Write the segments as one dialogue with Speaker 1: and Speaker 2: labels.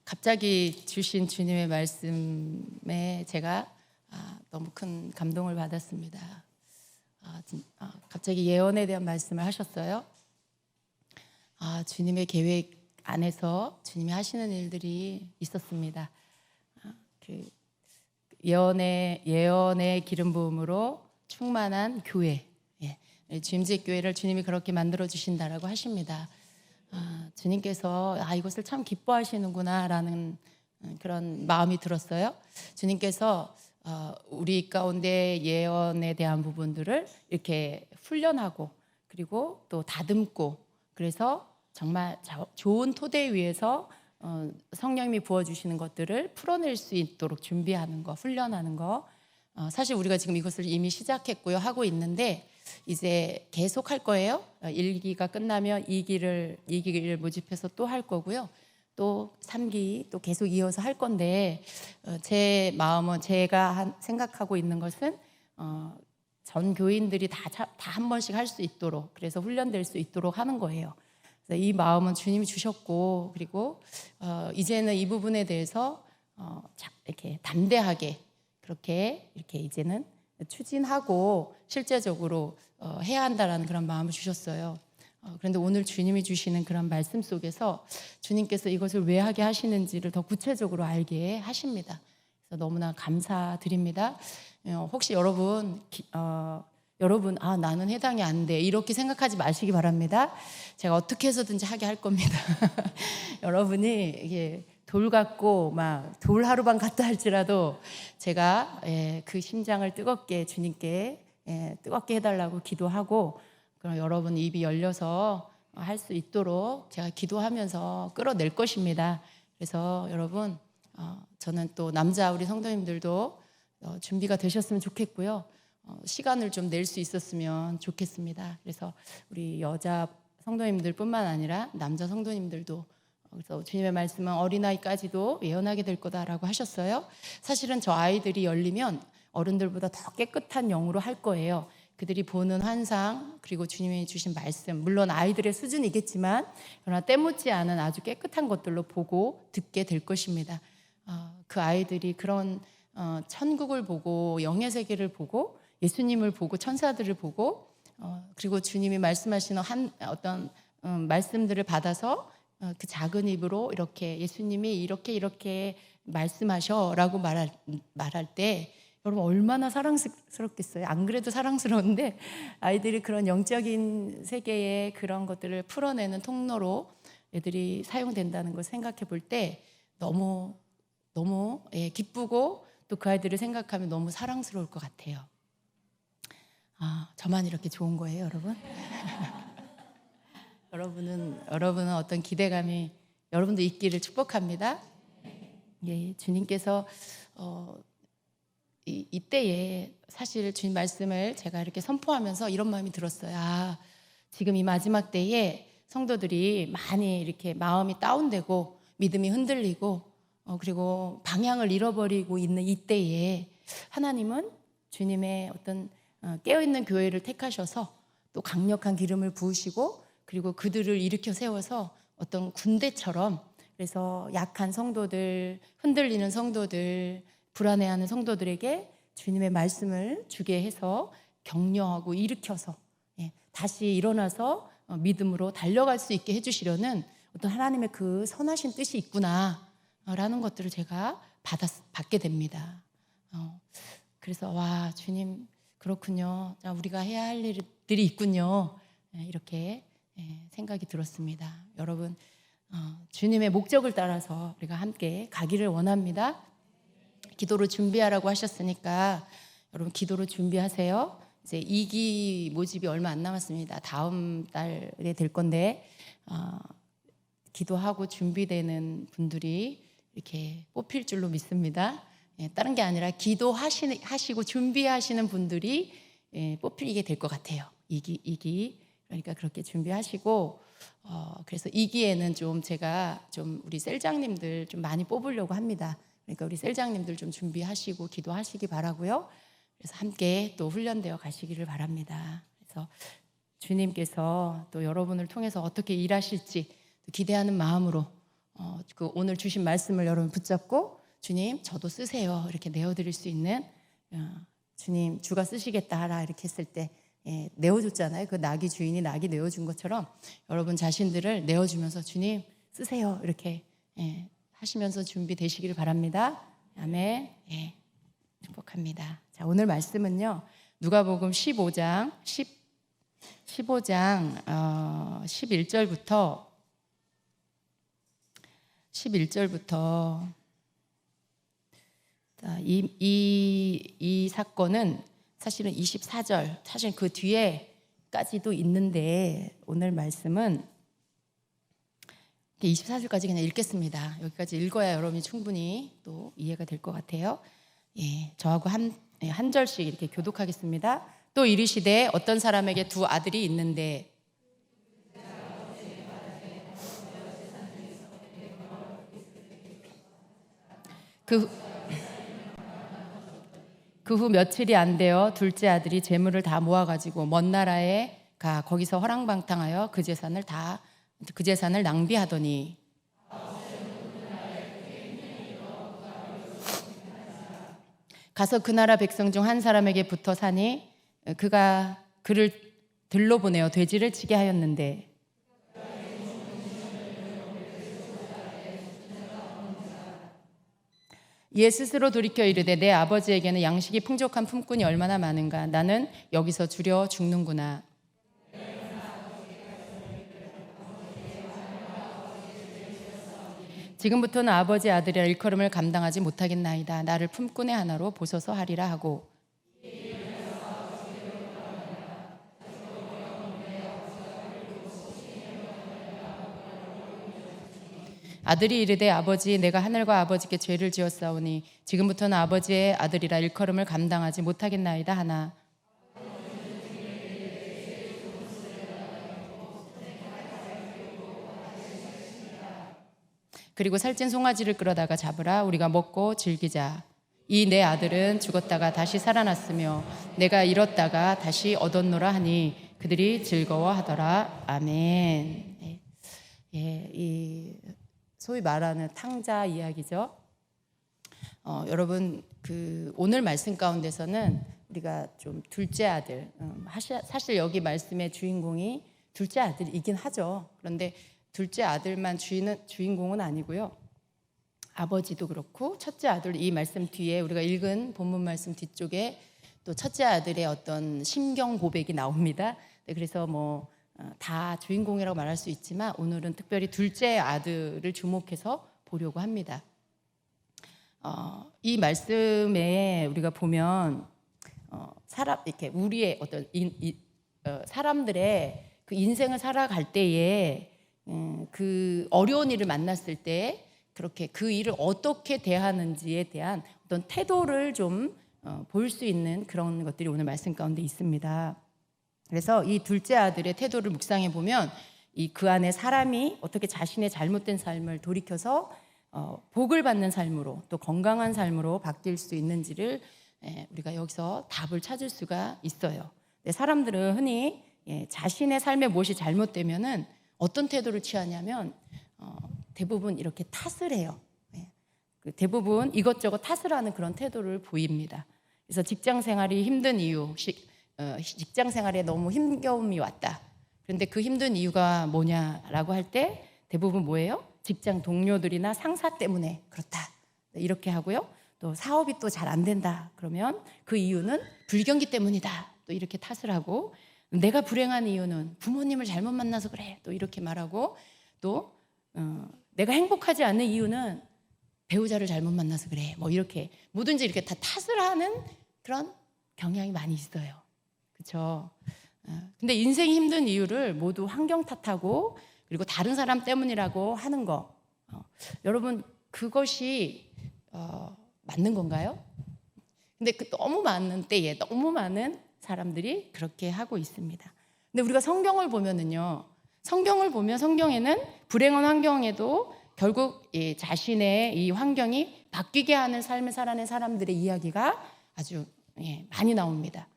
Speaker 1: 갑자기 주신 주님의 말씀에 제가 너무 큰 감동을 받았습니다. 갑자기 예언에 대한 말씀을 하셨어요. 주님의 계획 안에서 주님이 하시는 일들이 있었습니다. 그 예언의 기름 부음으로 충만한 교회, 주임직 교회를 주님이 그렇게 만들어 주신다라고 하십니다. 주님께서 이것을 참 기뻐하시는구나라는 그런 마음이 들었어요. 주님께서 우리 가운데 예언에 대한 부분들을 이렇게 훈련하고 그리고 또 다듬고, 그래서 정말 좋은 토대 위에서 성령님이 부어주시는 것들을 풀어낼 수 있도록 준비하는 거, 훈련하는 거. 사실 우리가 지금 이것을 이미 시작했고요, 하고 있는데 이제 계속 할 거예요. 1기가 끝나면 2기를 모집해서 또 할 거고요. 또 3기 또 계속 이어서 할 건데, 제 마음은, 제가 생각하고 있는 것은 전 교인들이 다 한 번씩 할 수 있도록, 그래서 훈련될 수 있도록 하는 거예요. 그래서 이 마음은 주님이 주셨고, 그리고 이제는 이 부분에 대해서 이렇게 담대하게 이렇게 이제는 추진하고 실제적으로 해야 한다라는 그런 마음을 주셨어요. 그런데 오늘 주님이 주시는 그런 말씀 속에서 주님께서 이것을 왜 하게 하시는지를 더 구체적으로 알게 하십니다. 그래서 너무나 감사드립니다. 혹시 여러분 나는 해당이 안 돼, 이렇게 생각하지 마시기 바랍니다. 제가 어떻게 해서든지 하게 할 겁니다. 여러분이 이게 돌 갖고 막 돌 하루방 갔다 할지라도 제가 그 심장을 뜨겁게 주님께 뜨겁게 해달라고 기도하고, 그럼 여러분 입이 열려서 할 수 있도록 제가 기도하면서 끌어낼 것입니다. 그래서 여러분, 저는 또 남자 우리 성도님들도 준비가 되셨으면 좋겠고요. 시간을 좀 낼 수 있었으면 좋겠습니다. 그래서 우리 여자 성도님들뿐만 아니라 남자 성도님들도, 그래서 주님의 말씀은 어린아이까지도 예언하게 될 거다라고 하셨어요. 사실은 저 아이들이 열리면 어른들보다 더 깨끗한 영으로 할 거예요. 그들이 보는 환상, 그리고 주님이 주신 말씀, 물론 아이들의 수준이겠지만 그러나 때묻지 않은 아주 깨끗한 것들로 보고 듣게 될 것입니다. 그 아이들이 그런 천국을 보고 영의 세계를 보고 예수님을 보고 천사들을 보고 그리고 주님이 말씀하시는 어떤 말씀들을 받아서 그 작은 입으로 이렇게 예수님이 이렇게 말씀하셔라고 말할 때 여러분 얼마나 사랑스럽겠어요. 안 그래도 사랑스러운데 아이들이 그런 영적인 세계의 그런 것들을 풀어내는 통로로 애들이 사용된다는 걸 생각해 볼 때 너무 기쁘고, 또 그 아이들을 생각하면 너무 사랑스러울 것 같아요. 저만 이렇게 좋은 거예요, 여러분? 여러분은 어떤 기대감이 여러분도 있기를 축복합니다. 주님께서 이때에 사실 주님 말씀을 제가 이렇게 선포하면서 이런 마음이 들었어요. 지금 이 마지막 때에 성도들이 많이 이렇게 마음이 다운되고 믿음이 흔들리고 그리고 방향을 잃어버리고 있는 이때에 하나님은 주님의 어떤 깨어있는 교회를 택하셔서 또 강력한 기름을 부으시고, 그리고 그들을 일으켜 세워서 어떤 군대처럼, 그래서 약한 성도들, 흔들리는 성도들, 불안해하는 성도들에게 주님의 말씀을 주게 해서 격려하고 일으켜서 다시 일어나서 믿음으로 달려갈 수 있게 해주시려는 어떤 하나님의 그 선하신 뜻이 있구나라는 것들을 제가 받게 됩니다. 그래서 주님 그렇군요. 우리가 해야 할 일들이 있군요. 이렇게 생각이 들었습니다. 여러분, 주님의 목적을 따라서 우리가 함께 가기를 원합니다. 기도로 준비하라고 하셨으니까 여러분 기도로 준비하세요. 이제 2기 모집이 얼마 안 남았습니다. 다음 달에 될 건데 기도하고 준비되는 분들이 이렇게 뽑힐 줄로 믿습니다. 다른 게 아니라 기도하시고 준비하시는 분들이 뽑히게 될 것 같아요. 2기. 그러니까 그렇게 준비하시고, 그래서 2기에는 제가 우리 셀장님들 좀 많이 뽑으려고 합니다. 그러니까 우리 셀장님들 좀 준비하시고 기도하시기 바라고요. 그래서 함께 또 훈련되어 가시기를 바랍니다. 그래서 주님께서 또 여러분을 통해서 어떻게 일하실지 기대하는 마음으로 그 오늘 주신 말씀을 여러분 붙잡고 주님 저도 쓰세요 이렇게 내어드릴 수 있는 주님 주가 쓰시겠다 하라 이렇게 했을 때 내어줬잖아요. 그 낙이 주인이 낙이 내어준 것처럼 여러분 자신들을 내어주면서 주님 쓰세요 이렇게 하시면서 준비되시기를 바랍니다. 아멘. 축복합니다. 자, 오늘 말씀은요 누가복음 15장 11절부터 이 사건은 사실은 24절 사실 그 뒤에까지도 있는데 오늘 말씀은 24절까지 그냥 읽겠습니다. 여기까지 읽어야 여러분이 충분히 또 이해가 될 것 같아요. 저하고 한 절씩 이렇게 교독하겠습니다. 또 이르시되 어떤 사람에게 두 아들이 있는데 그 후 며칠이 안 되어 둘째 아들이 재물을 다 모아가지고 먼 나라에 가 거기서 허랑방탕하여 그 재산을 낭비하더니 가서 그 나라 백성 중 한 사람에게 붙어 사니 그가 그를 들러 보내어 돼지를 치게 하였는데 이에 스스로 돌이켜 이르되 내 아버지에게는 양식이 풍족한 품꾼이 얼마나 많은가 나는 여기서 주려 죽는구나. 지금부터는 아버지 아들이라 일컬음을 감당하지 못하겠나이다. 나를 품꾼의 하나로 보소서 하리라 하고 아들이 이르되 아버지 내가 하늘과 아버지께 죄를 지었사오니 지금부터는 아버지의 아들이라 일컬음을 감당하지 못하겠나이다 하나 그리고 살찐 송아지를 끌어다가 잡으라 우리가 먹고 즐기자. 이 내 아들은 죽었다가 다시 살아났으며 내가 잃었다가 다시 얻었노라 하니 그들이 즐거워하더라. 아멘. 이 소위 말하는 탕자 이야기죠. 여러분 그 오늘 말씀 가운데서는 우리가 좀 둘째 아들 사실 여기 말씀의 주인공이 둘째 아들이긴 하죠. 그런데 둘째 아들만 주인공은 아니고요. 아버지도 그렇고 첫째 아들 이 말씀 뒤에 우리가 읽은 본문 말씀 뒤쪽에 또 첫째 아들의 어떤 심경 고백이 나옵니다. 그래서 다 주인공이라고 말할 수 있지만 오늘은 특별히 둘째 아들을 주목해서 보려고 합니다. 이 말씀에 우리가 보면 이렇게 우리의 어떤 사람들의 그 인생을 살아갈 때에 그 어려운 일을 만났을 때 그렇게 그 일을 어떻게 대하는지에 대한 어떤 태도를 좀 보일 수 있는 그런 것들이 오늘 말씀 가운데 있습니다. 그래서 이 둘째 아들의 태도를 묵상해 보면 그 안에 사람이 어떻게 자신의 잘못된 삶을 돌이켜서 복을 받는 삶으로 또 건강한 삶으로 바뀔 수 있는지를 우리가 여기서 답을 찾을 수가 있어요. 사람들은 흔히 자신의 삶에 무엇이 잘못되면은 어떤 태도를 취하냐면 대부분 이렇게 탓을 해요. 대부분 이것저것 탓을 하는 그런 태도를 보입니다. 그래서 직장 생활이 힘든 이유, 직장 생활에 너무 힘겨움이 왔다. 그런데 그 힘든 이유가 뭐냐라고 할 때 대부분 뭐예요? 직장 동료들이나 상사 때문에 그렇다. 이렇게 하고요. 또 사업이 또 잘 안 된다. 그러면 그 이유는 불경기 때문이다. 또 이렇게 탓을 하고 내가 불행한 이유는 부모님을 잘못 만나서 그래. 또 이렇게 말하고 또 내가 행복하지 않는 이유는 배우자를 잘못 만나서 그래. 이렇게 뭐든지 이렇게 다 탓을 하는 그런 경향이 많이 있어요. 그렇죠? 근데 인생이 힘든 이유를 모두 환경 탓하고 그리고 다른 사람 때문이라고 하는 거 여러분 그것이 맞는 건가요? 근데 너무 많은 때에 너무 많은 사람들이 그렇게 하고 있습니다. 근데 우리가 성경을 보면은요, 성경을 보면 성경에는 불행한 환경에도 결국 자신의 이 환경이 바뀌게 하는 삶을 살아낸 사람들의 이야기가 아주 많이 나옵니다.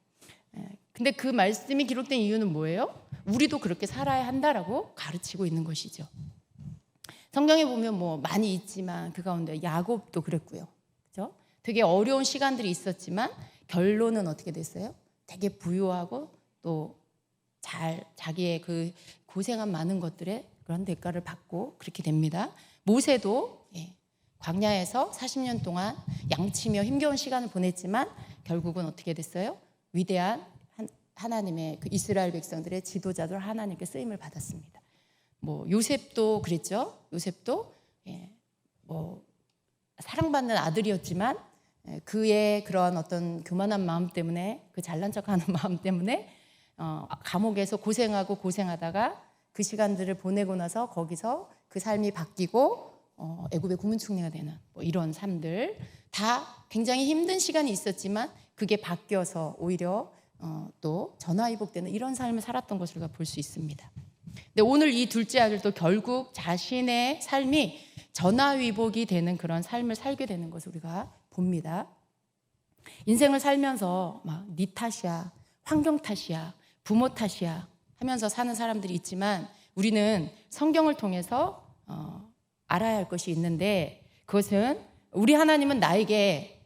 Speaker 1: 근데 그 말씀이 기록된 이유는 뭐예요? 우리도 그렇게 살아야 한다라고 가르치고 있는 것이죠. 성경에 보면 뭐 많이 있지만 그 가운데 야곱도 그랬고요. 그죠? 되게 어려운 시간들이 있었지만 결론은 어떻게 됐어요? 되게 부유하고 또 잘 자기의 그 고생한 많은 것들의 그런 대가를 받고 그렇게 됩니다. 모세도 광야에서 40년 동안 양치며 힘겨운 시간을 보냈지만 결국은 어떻게 됐어요? 위대한 하나님의 그 이스라엘 백성들의 지도자들 하나님께 쓰임을 받았습니다. 뭐 요셉도 그랬죠. 요셉도 뭐 사랑받는 아들이었지만 그의 그런 어떤 교만한 마음 때문에 그 잘난 척하는 마음 때문에 감옥에서 고생하다가 그 시간들을 보내고 나서 거기서 그 삶이 바뀌고 애굽의 국문총리가 되는 뭐 이런 삶들 다 굉장히 힘든 시간이 있었지만 그게 바뀌어서 오히려 또 전화위복되는 이런 삶을 살았던 것을 우리가 볼 수 있습니다. 근데 오늘 이 둘째 아들도 결국 자신의 삶이 전화위복이 되는 그런 삶을 살게 되는 것을 우리가 봅니다. 인생을 살면서 막 네 탓이야, 환경 탓이야, 부모 탓이야 하면서 사는 사람들이 있지만 우리는 성경을 통해서 알아야 할 것이 있는데 그것은 우리 하나님은 나에게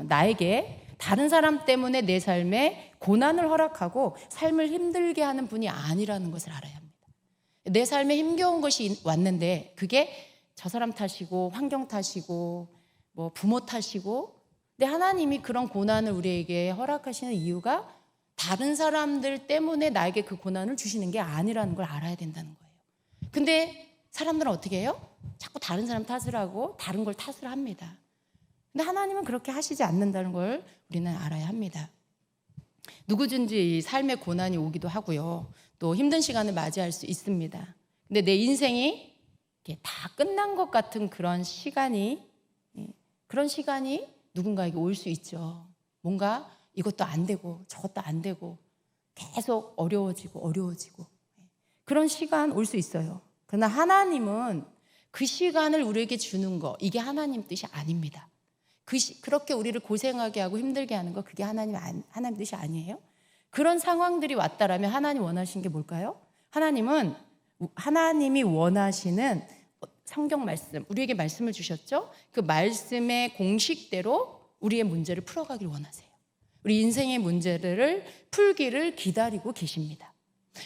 Speaker 1: 나에게 다른 사람 때문에 내 삶에 고난을 허락하고 삶을 힘들게 하는 분이 아니라는 것을 알아야 합니다. 내 삶에 힘겨운 것이 왔는데 그게 저 사람 탓이고 환경 탓이고 뭐 부모 탓이고 근데 하나님이 그런 고난을 우리에게 허락하시는 이유가 다른 사람들 때문에 나에게 그 고난을 주시는 게 아니라는 걸 알아야 된다는 거예요. 근데 사람들은 어떻게 해요? 자꾸 다른 사람 탓을 하고 다른 걸 탓을 합니다. 근데 하나님은 그렇게 하시지 않는다는 걸 우리는 알아야 합니다. 누구든지 삶의 고난이 오기도 하고요. 또 힘든 시간을 맞이할 수 있습니다. 근데 내 인생이 다 끝난 것 같은 그런 시간이 누군가에게 올 수 있죠. 뭔가 이것도 안 되고 저것도 안 되고 계속 어려워지고 그런 시간 올 수 있어요. 그러나 하나님은 그 시간을 우리에게 주는 거 이게 하나님 뜻이 아닙니다. 그렇게 우리를 고생하게 하고 힘들게 하는 거 그게 하나님 뜻이 아니에요. 그런 상황들이 왔다라면 하나님 원하시는 게 뭘까요? 하나님이 원하시는 성경 말씀 우리에게 말씀을 주셨죠. 그 말씀의 공식대로 우리의 문제를 풀어가길 원하세요. 우리 인생의 문제를 풀기를 기다리고 계십니다.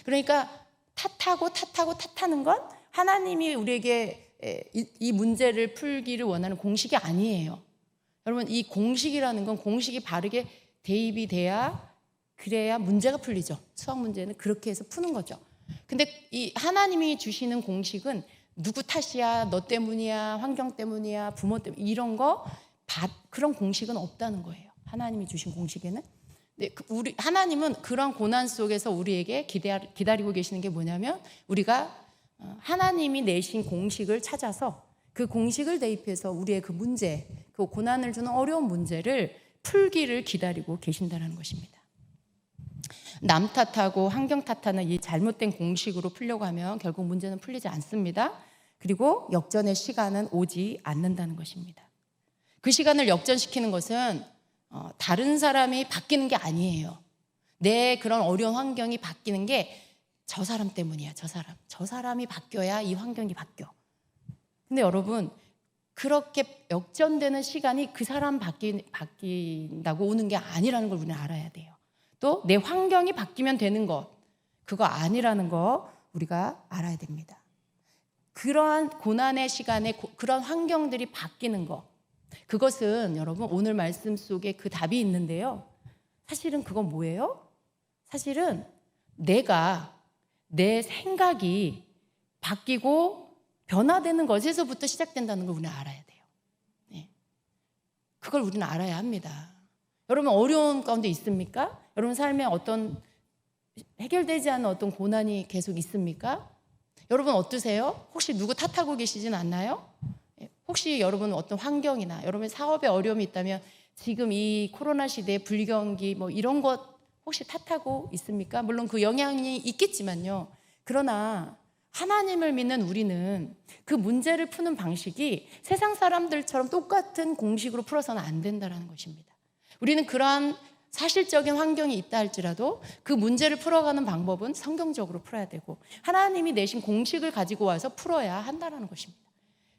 Speaker 1: 그러니까 탓하는 건 하나님이 우리에게 이 문제를 풀기를 원하는 공식이 아니에요. 여러분 이 공식이라는 건 공식이 바르게 대입이 돼야 그래야 문제가 풀리죠. 수학 문제는 그렇게 해서 푸는 거죠. 근데 이 하나님이 주시는 공식은 누구 탓이야, 너 때문이야, 환경 때문이야, 부모 때문에 이런 거 그런 공식은 없다는 거예요. 하나님이 주신 공식에는. 하나님은 그런 고난 속에서 우리에게 기다리고 계시는 게 뭐냐면 우리가 하나님이 내신 공식을 찾아서 그 공식을 대입해서 우리의 그 문제, 그 고난을 주는 어려운 문제를 풀기를 기다리고 계신다는 것입니다. 남 탓하고 환경 탓하는 이 잘못된 공식으로 풀려고 하면 결국 문제는 풀리지 않습니다. 그리고 역전의 시간은 오지 않는다는 것입니다. 그 시간을 역전시키는 것은 다른 사람이 바뀌는 게 아니에요. 내 그런 어려운 환경이 바뀌는 게 저 사람 때문이야. 저 사람이 바뀌어야 이 환경이 바뀌어. 근데 여러분 그렇게 역전되는 시간이 그 사람 바뀐다고 오는 게 아니라는 걸 우리는 알아야 돼요. 또 내 환경이 바뀌면 되는 것 그거 아니라는 거 우리가 알아야 됩니다. 그러한 고난의 시간에 그런 환경들이 바뀌는 것 그것은 여러분 오늘 말씀 속에 그 답이 있는데요. 사실은 그건 뭐예요? 사실은 내 생각이 바뀌고 변화되는 것에서부터 시작된다는 걸 우리는 알아야 돼요. 네. 그걸 우리는 알아야 합니다. 여러분 어려운 가운데 있습니까? 여러분 삶에 어떤 해결되지 않은 어떤 고난이 계속 있습니까? 여러분 어떠세요? 혹시 누구 탓하고 계시진 않나요? 혹시 여러분 어떤 환경이나 여러분의 사업에 어려움이 있다면 지금 이 코로나 시대의 불경기 뭐 이런 것 혹시 탓하고 있습니까? 물론 그 영향이 있겠지만요. 그러나 하나님을 믿는 우리는 그 문제를 푸는 방식이 세상 사람들처럼 똑같은 공식으로 풀어서는 안 된다는 것입니다. 우리는 그러한 사실적인 환경이 있다 할지라도 그 문제를 풀어가는 방법은 성경적으로 풀어야 되고 하나님이 내신 공식을 가지고 와서 풀어야 한다는 것입니다.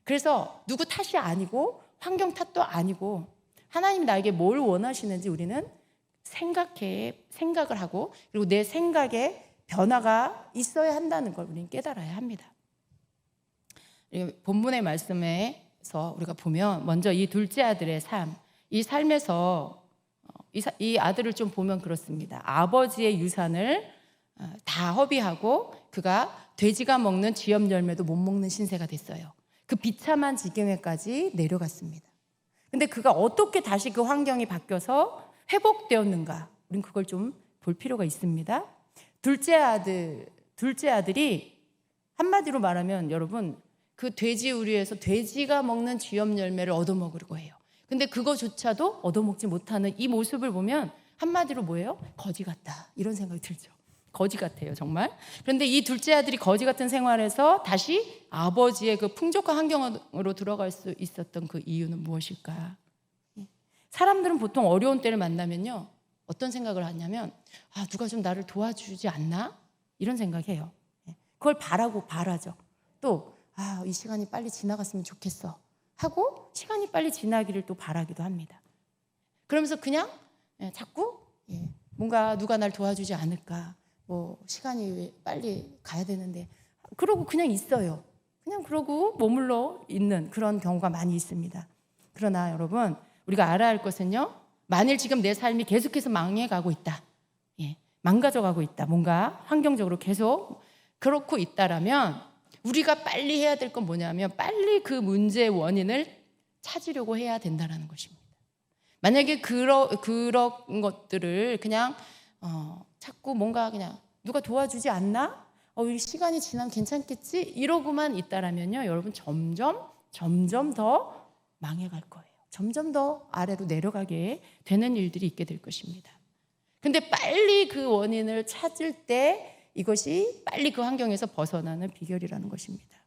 Speaker 1: 그래서 누구 탓이 아니고 환경 탓도 아니고 하나님이 나에게 뭘 원하시는지 우리는 생각을 하고 그리고 내 생각에 변화가 있어야 한다는 걸 우리는 깨달아야 합니다. 본문의 말씀에서 우리가 보면 먼저 이 둘째 아들의 삶, 이 삶에서 이 아들을 좀 보면 그렇습니다. 아버지의 유산을 다 허비하고 그가 돼지가 먹는 쥐염 열매도 못 먹는 신세가 됐어요. 그 비참한 지경에까지 내려갔습니다. 근데 그가 어떻게 다시 그 환경이 바뀌어서 회복되었는가? 우린 그걸 좀 볼 필요가 있습니다. 둘째 아들이 한마디로 말하면 여러분 그 돼지 우리에서 돼지가 먹는 쥐염 열매를 얻어먹으려고 해요. 근데 그거조차도 얻어먹지 못하는 이 모습을 보면 한마디로 뭐예요? 거지 같다 이런 생각이 들죠. 거지 같아요 정말. 그런데 이 둘째 아들이 거지 같은 생활에서 다시 아버지의 그 풍족한 환경으로 들어갈 수 있었던 그 이유는 무엇일까? 사람들은 보통 어려운 때를 만나면요 어떤 생각을 하냐면 누가 좀 나를 도와주지 않나? 이런 생각해요. 그걸 바라죠. 또 이 시간이 빨리 지나갔으면 좋겠어 하고 시간이 빨리 지나기를 또 바라기도 합니다. 그러면서 그냥 자꾸 뭔가 누가 날 도와주지 않을까, 뭐 시간이 빨리 가야 되는데 그러고 그냥 있어요. 그냥 그러고 머물러 있는 그런 경우가 많이 있습니다. 그러나 여러분 우리가 알아야 할 것은요, 만일 지금 내 삶이 계속해서 망해가고 있다, 망가져가고 있다, 뭔가 환경적으로 계속 그렇고 있다라면 우리가 빨리 해야 될 건 뭐냐면 빨리 그 문제의 원인을 찾으려고 해야 된다는 것입니다. 만약에 그런 것들을 그냥 자꾸 뭔가 그냥 누가 도와주지 않나? 시간이 지나면 괜찮겠지? 이러고만 있다라면요, 여러분 점점 더 망해갈 거예요. 점점 더 아래로 내려가게 되는 일들이 있게 될 것입니다. 근데 빨리 그 원인을 찾을 때 이것이 빨리 그 환경에서 벗어나는 비결이라는 것입니다.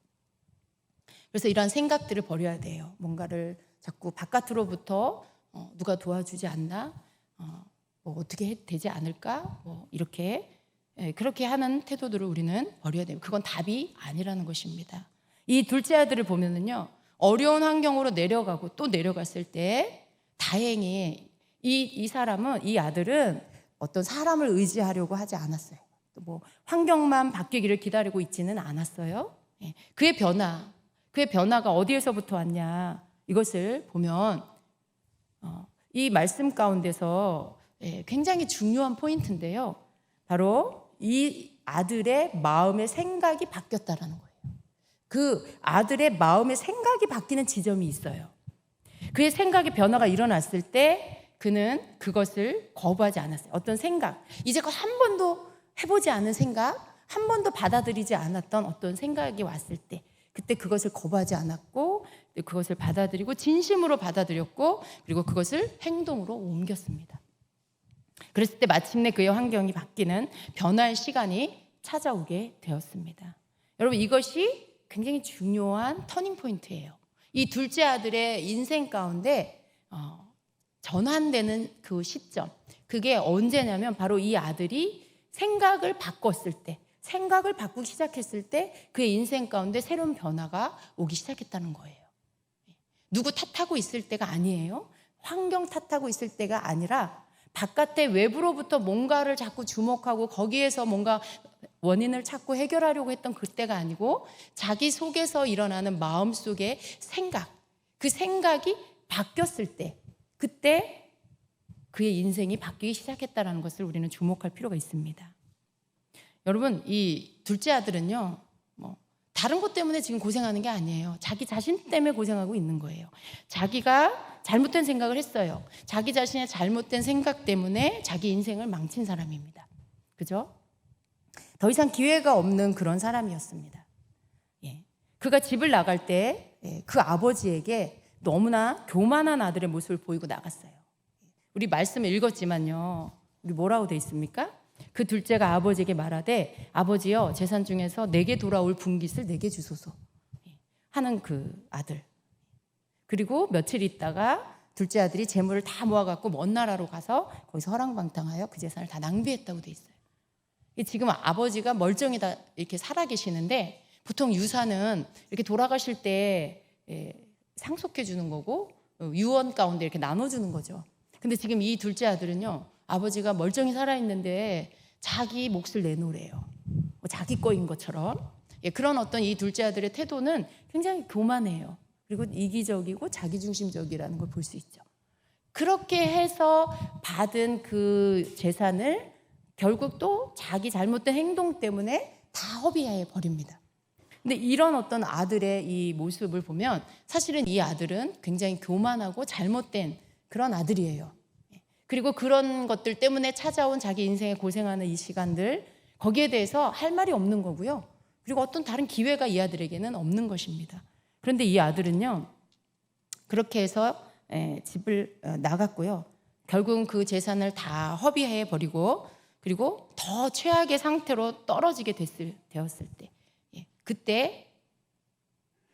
Speaker 1: 그래서 이러한 생각들을 버려야 돼요. 뭔가를 자꾸 바깥으로부터 누가 도와주지 않나? 뭐 어떻게 되지 않을까? 뭐 이렇게 그렇게 하는 태도들을 우리는 버려야 돼요. 그건 답이 아니라는 것입니다. 이 둘째 아들을 보면은요, 어려운 환경으로 내려가고 또 내려갔을 때 다행히 이 사람은, 이 아들은 어떤 사람을 의지하려고 하지 않았어요. 또 뭐 환경만 바뀌기를 기다리고 있지는 않았어요. 그의 변화가 어디에서부터 왔냐, 이것을 보면 이 말씀 가운데서 굉장히 중요한 포인트인데요, 바로 이 아들의 마음의 생각이 바뀌었다라는 거예요. 그 아들의 마음의 생각이 바뀌는 지점이 있어요. 그의 생각의 변화가 일어났을 때 그는 그것을 거부하지 않았어요. 어떤 생각, 이제껏 한 번도 해보지 않은 생각, 한 번도 받아들이지 않았던 어떤 생각이 왔을 때 그때 그것을 거부하지 않았고 그것을 받아들이고 진심으로 받아들였고 그리고 그것을 행동으로 옮겼습니다. 그랬을 때 마침내 그의 환경이 바뀌는 변화의 시간이 찾아오게 되었습니다. 여러분, 이것이 굉장히 중요한 터닝 포인트예요. 이 둘째 아들의 인생 가운데 전환되는 그 시점, 그게 언제냐면 바로 이 아들이 생각을 바꿨을 때, 생각을 바꾸기 시작했을 때 그의 인생 가운데 새로운 변화가 오기 시작했다는 거예요. 누구 탓하고 있을 때가 아니에요. 환경 탓하고 있을 때가 아니라 바깥에 외부로부터 뭔가를 자꾸 주목하고 거기에서 뭔가 원인을 찾고 해결하려고 했던 그때가 아니고 자기 속에서 일어나는 마음속의 생각, 그 생각이 바뀌었을 때, 그때 그의 인생이 바뀌기 시작했다는 것을 우리는 주목할 필요가 있습니다. 여러분, 이 둘째 아들은요, 다른 것 때문에 지금 고생하는 게 아니에요. 자기 자신 때문에 고생하고 있는 거예요. 자기가 잘못된 생각을 했어요. 자기 자신의 잘못된 생각 때문에 자기 인생을 망친 사람입니다. 그죠? 더 이상 기회가 없는 그런 사람이었습니다. 그가 집을 나갈 때 그 아버지에게 너무나 교만한 아들의 모습을 보이고 나갔어요. 우리 말씀을 읽었지만요, 우리 뭐라고 돼 있습니까? 그 둘째가 아버지에게 말하되 아버지여, 재산 중에서 내게 돌아올 분깃을 내게 주소서 하는 그 아들. 그리고 며칠 있다가 둘째 아들이 재물을 다 모아갖고 먼 나라로 가서 거기서 허랑방탕하여 그 재산을 다 낭비했다고 돼 있어요. 지금 아버지가 멀쩡히 다 이렇게 살아계시는데 보통 유산은 이렇게 돌아가실 때 상속해 주는 거고 유언 가운데 이렇게 나눠주는 거죠. 근데 지금 이 둘째 아들은요, 아버지가 멀쩡히 살아있는데 자기 몫을 내놓으래요. 자기 거인 것처럼. 그런 어떤 이 둘째 아들의 태도는 굉장히 교만해요. 그리고 이기적이고 자기중심적이라는 걸 볼 수 있죠. 그렇게 해서 받은 그 재산을 결국 또 자기 잘못된 행동 때문에 다 허비해 버립니다. 근데 이런 어떤 아들의 이 모습을 보면 사실은 이 아들은 굉장히 교만하고 잘못된 그런 아들이에요. 그리고 그런 것들 때문에 찾아온 자기 인생에 고생하는 이 시간들, 거기에 대해서 할 말이 없는 거고요. 그리고 어떤 다른 기회가 이 아들에게는 없는 것입니다. 그런데 이 아들은요, 그렇게 해서 집을 나갔고요. 결국은 그 재산을 다 허비해 버리고, 그리고 더 최악의 상태로 떨어지게 되었을 때, 그때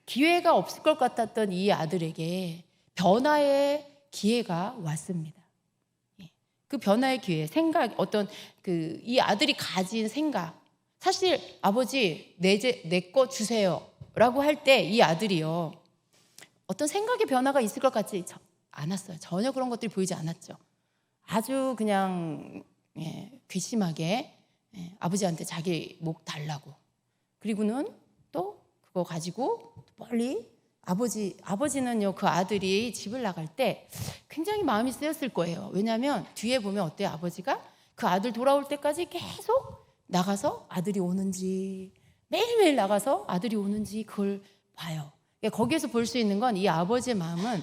Speaker 1: 기회가 없을 것 같았던 이 아들에게 변화의 기회가 왔습니다. 그 변화의 기회, 생각, 어떤 이 아들이 가진 생각, 사실 아버지 내 거 주세요라고 할 때 이 아들이요, 어떤 생각의 변화가 있을 것 같지 않았어요. 전혀 그런 것들이 보이지 않았죠. 아주 그냥 괘씸하게 아버지한테 자기 목 달라고, 그리고는 또 그거 가지고 멀리 아버지는요, 그 아들이 집을 나갈 때 굉장히 마음이 쓰였을 거예요. 왜냐하면 뒤에 보면 어때요? 아버지가 그 아들 돌아올 때까지 계속 나가서 아들이 오는지, 매일매일 나가서 아들이 오는지 그걸 봐요. 거기에서 볼 수 있는 건 이 아버지의 마음은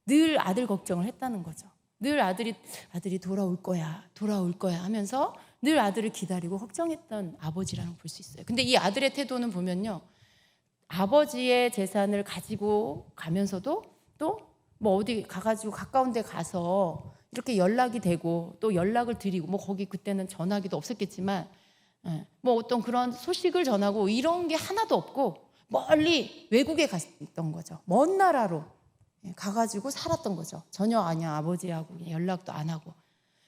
Speaker 1: 늘 아들 걱정을 했다는 거죠. 늘 아들이 돌아올 거야 하면서 늘 아들을 기다리고 걱정했던 아버지라는 걸 볼 수 있어요. 근데 이 아들의 태도는 보면요, 아버지의 재산을 가지고 가면서도 또 뭐 어디 가가지고 가까운 데 가서 이렇게 연락이 되고 또 연락을 드리고, 뭐 거기 그때는 전화기도 없었겠지만 뭐 어떤 그런 소식을 전하고 이런 게 하나도 없고 멀리 외국에 갔던 거죠. 먼 나라로 가가지고 살았던 거죠. 전혀 아니야, 아버지하고 연락도 안 하고.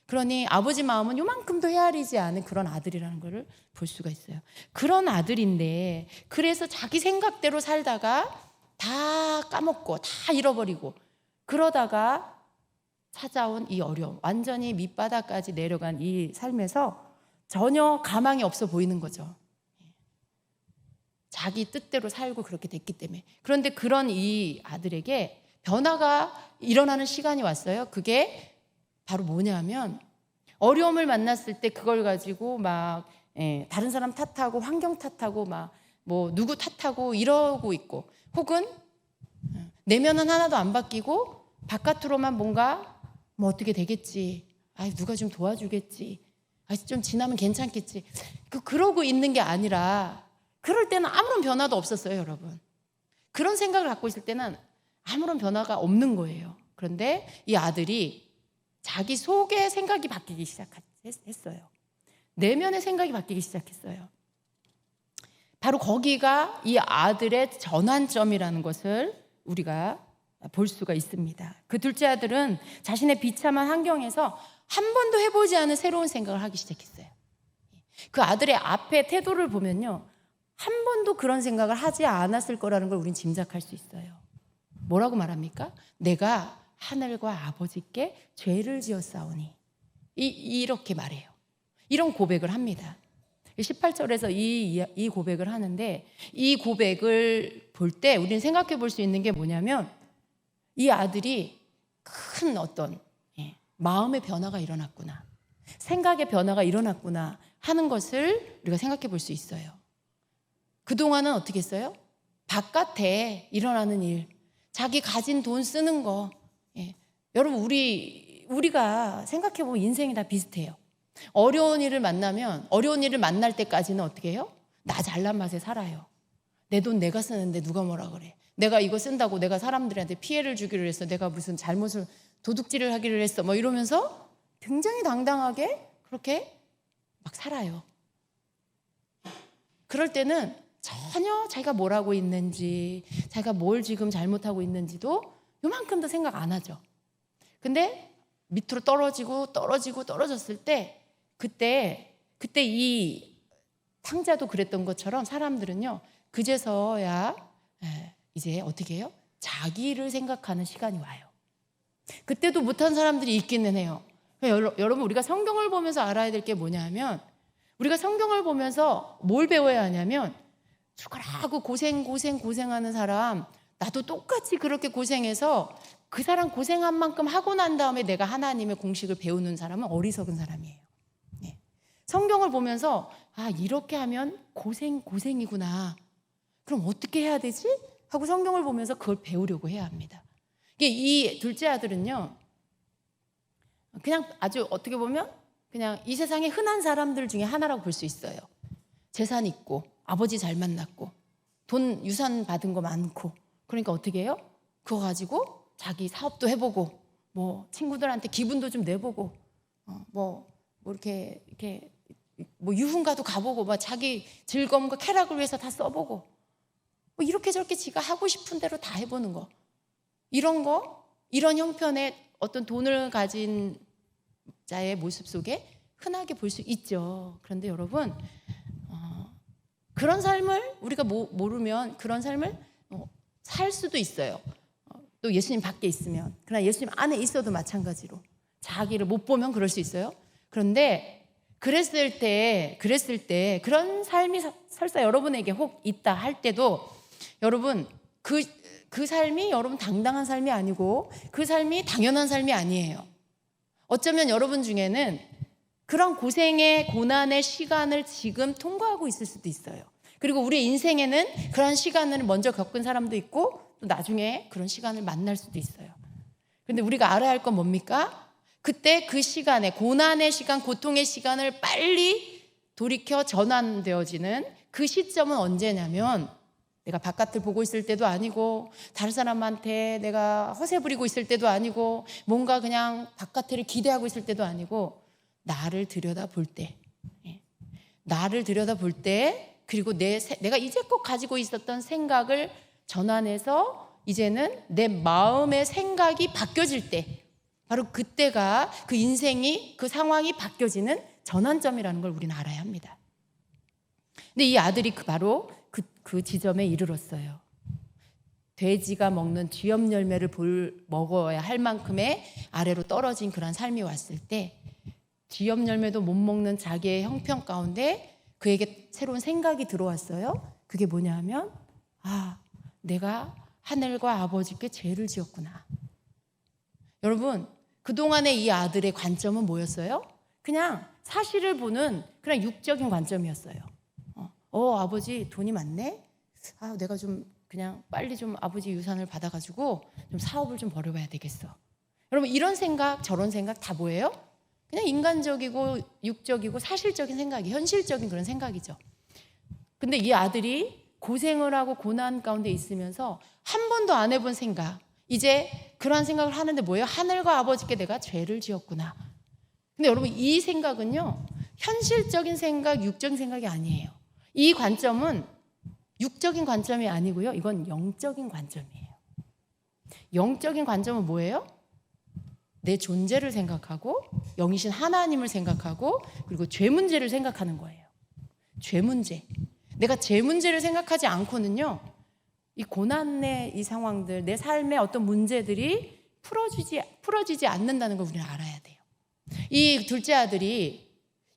Speaker 1: 그러니 아버지 마음은 요만큼도 헤아리지 않은 그런 아들이라는 것을 볼 수가 있어요. 그런 아들인데, 그래서 자기 생각대로 살다가 다 까먹고 다 잃어버리고, 그러다가 찾아온 이 어려움, 완전히 밑바닥까지 내려간 이 삶에서 전혀 가망이 없어 보이는 거죠. 자기 뜻대로 살고 그렇게 됐기 때문에. 그런데 그런 이 아들에게 변화가 일어나는 시간이 왔어요. 그게 바로 뭐냐면, 어려움을 만났을 때 그걸 가지고 막 다른 사람 탓하고 환경 탓하고 막 뭐 누구 탓하고 이러고 있고, 혹은 내면은 하나도 안 바뀌고 바깥으로만 뭔가 뭐 어떻게 되겠지, 누가 좀 도와주겠지, 좀 지나면 괜찮겠지, 그러고 있는 게 아니라, 그럴 때는 아무런 변화도 없었어요, 여러분. 그런 생각을 갖고 있을 때는 아무런 변화가 없는 거예요. 그런데 이 아들이 자기 속의 생각이 바뀌기 시작했어요. 내면의 생각이 바뀌기 시작했어요. 바로 거기가 이 아들의 전환점이라는 것을 우리가 볼 수가 있습니다. 그 둘째 아들은 자신의 비참한 환경에서 한 번도 해보지 않은 새로운 생각을 하기 시작했어요. 그 아들의 앞에 태도를 보면요, 한 번도 그런 생각을 하지 않았을 거라는 걸 우린 짐작할 수 있어요. 뭐라고 말합니까? 내가 하늘과 아버지께 죄를 지었사오니, 이렇게 말해요. 이런 고백을 합니다. 18절에서 이 고백을 하는데, 이 고백을 볼 때 우리는 생각해 볼 수 있는 게 뭐냐면, 이 아들이 큰 어떤 마음의 변화가 일어났구나, 생각의 변화가 일어났구나 하는 것을 우리가 생각해 볼 수 있어요. 그동안은 어떻게 했어요? 바깥에 일어나는 일, 자기 가진 돈 쓰는 거, 여러분 우리가 생각해 보면 인생이 다 비슷해요. 어려운 일을 만날 때까지는 어떻게 해요? 나 잘난 맛에 살아요. 내 돈 내가 쓰는데 누가 뭐라 그래, 내가 이거 쓴다고 내가 사람들한테 피해를 주기를 했어, 내가 무슨 잘못을 도둑질을 하기를 했어, 뭐 이러면서 굉장히 당당하게 그렇게 막 살아요. 그럴 때는 전혀 자기가 뭘 하고 있는지, 자기가 뭘 지금 잘못하고 있는지도 요만큼도 생각 안 하죠. 근데 밑으로 떨어졌을 때 그때 이 탕자도 그랬던 것처럼 사람들은요, 그제서야 이제 어떻게 해요? 자기를 생각하는 시간이 와요. 그때도 못한 사람들이 있기는 해요. 여러분, 우리가 성경을 보면서 알아야 될 게 뭐냐면, 우리가 성경을 보면서 뭘 배워야 하냐면, 죽으라고 고생하는 사람, 나도 똑같이 그렇게 고생해서 그 사람 고생한 만큼 하고 난 다음에 내가 하나님의 공식을 배우는 사람은 어리석은 사람이에요. 성경을 보면서 이렇게 하면 고생이구나. 그럼 어떻게 해야 되지? 하고 성경을 보면서 그걸 배우려고 해야 합니다. 이 둘째 아들은요, 그냥 아주 어떻게 보면 그냥 이 세상에 흔한 사람들 중에 하나라고 볼 수 있어요. 재산 있고 아버지 잘 만났고 돈 유산 받은 거 많고, 그러니까 어떻게 해요? 그거 가지고 자기 사업도 해보고 뭐 친구들한테 기분도 좀 내보고 이렇게 유흥가도 가보고 막 자기 즐거움과 쾌락을 위해서 다 써보고 이렇게 저렇게 지가 하고 싶은 대로 다 해보는 거, 이런 형편의 어떤 돈을 가진 자의 모습 속에 흔하게 볼 수 있죠. 그런데 여러분, 그런 삶을 우리가 모르면 그런 삶을 살 수도 있어요. 또 예수님 밖에 있으면. 그러나 예수님 안에 있어도 마찬가지로 자기를 못 보면 그럴 수 있어요. 그런데 그랬을 때 그런 삶이 설사 여러분에게 혹 있다 할 때도, 여러분 그 삶이 여러분 당당한 삶이 아니고 그 삶이 당연한 삶이 아니에요. 어쩌면 여러분 중에는 그런 고생의 고난의 시간을 지금 통과하고 있을 수도 있어요. 그리고 우리 인생에는 그런 시간을 먼저 겪은 사람도 있고 또 나중에 그런 시간을 만날 수도 있어요. 그런데 우리가 알아야 할 건 뭡니까? 그때 그 시간에, 고난의 시간, 고통의 시간을 빨리 돌이켜 전환되어지는 그 시점은 언제냐면, 내가 바깥을 보고 있을 때도 아니고 다른 사람한테 내가 허세 부리고 있을 때도 아니고 뭔가 그냥 바깥을 기대하고 있을 때도 아니고 나를 들여다볼 때, 나를 들여다볼 때, 그리고 내가 이제껏 가지고 있었던 생각을 전환해서 이제는 내 마음의 생각이 바뀌어질 때, 바로 그때가 그 인생이, 그 상황이 바뀌어지는 전환점이라는 걸 우리는 알아야 합니다. 근데 이 아들이 바로 그 지점에 이르렀어요. 돼지가 먹는 쥐염 열매를 먹어야 할 만큼의 아래로 떨어진 그런 삶이 왔을 때, 쥐염 열매도 못 먹는 자기의 형편 가운데 그에게 새로운 생각이 들어왔어요. 그게 뭐냐 하면, 내가 하늘과 아버지께 죄를 지었구나. 여러분, 그동안의 이 아들의 관점은 뭐였어요? 그냥 사실을 보는 그냥 육적인 관점이었어요. 아버지 돈이 많네? 내가 좀 그냥 빨리 좀 아버지 유산을 받아가지고 좀 사업을 좀 벌여봐야 되겠어. 여러분, 이런 생각, 저런 생각 다 뭐예요? 그냥 인간적이고 육적이고 사실적인 생각이, 현실적인 그런 생각이죠. 근데 이 아들이 고생을 하고 고난 가운데 있으면서 한 번도 안 해본 생각, 이제 그러한 생각을 하는데 뭐예요? 하늘과 아버지께 내가 죄를 지었구나. 근데 여러분, 이 생각은요, 현실적인 생각, 육적인 생각이 아니에요. 이 관점은 육적인 관점이 아니고요, 이건 영적인 관점이에요. 영적인 관점은 뭐예요? 내 존재를 생각하고 영이신 하나님을 생각하고 그리고 죄 문제를 생각하는 거예요. 죄 문제. 내가 죄 문제를 생각하지 않고는요, 이 고난의 이 상황들, 내 삶의 어떤 문제들이 풀어지지 않는다는 걸 우리는 알아야 돼요. 이 둘째 아들이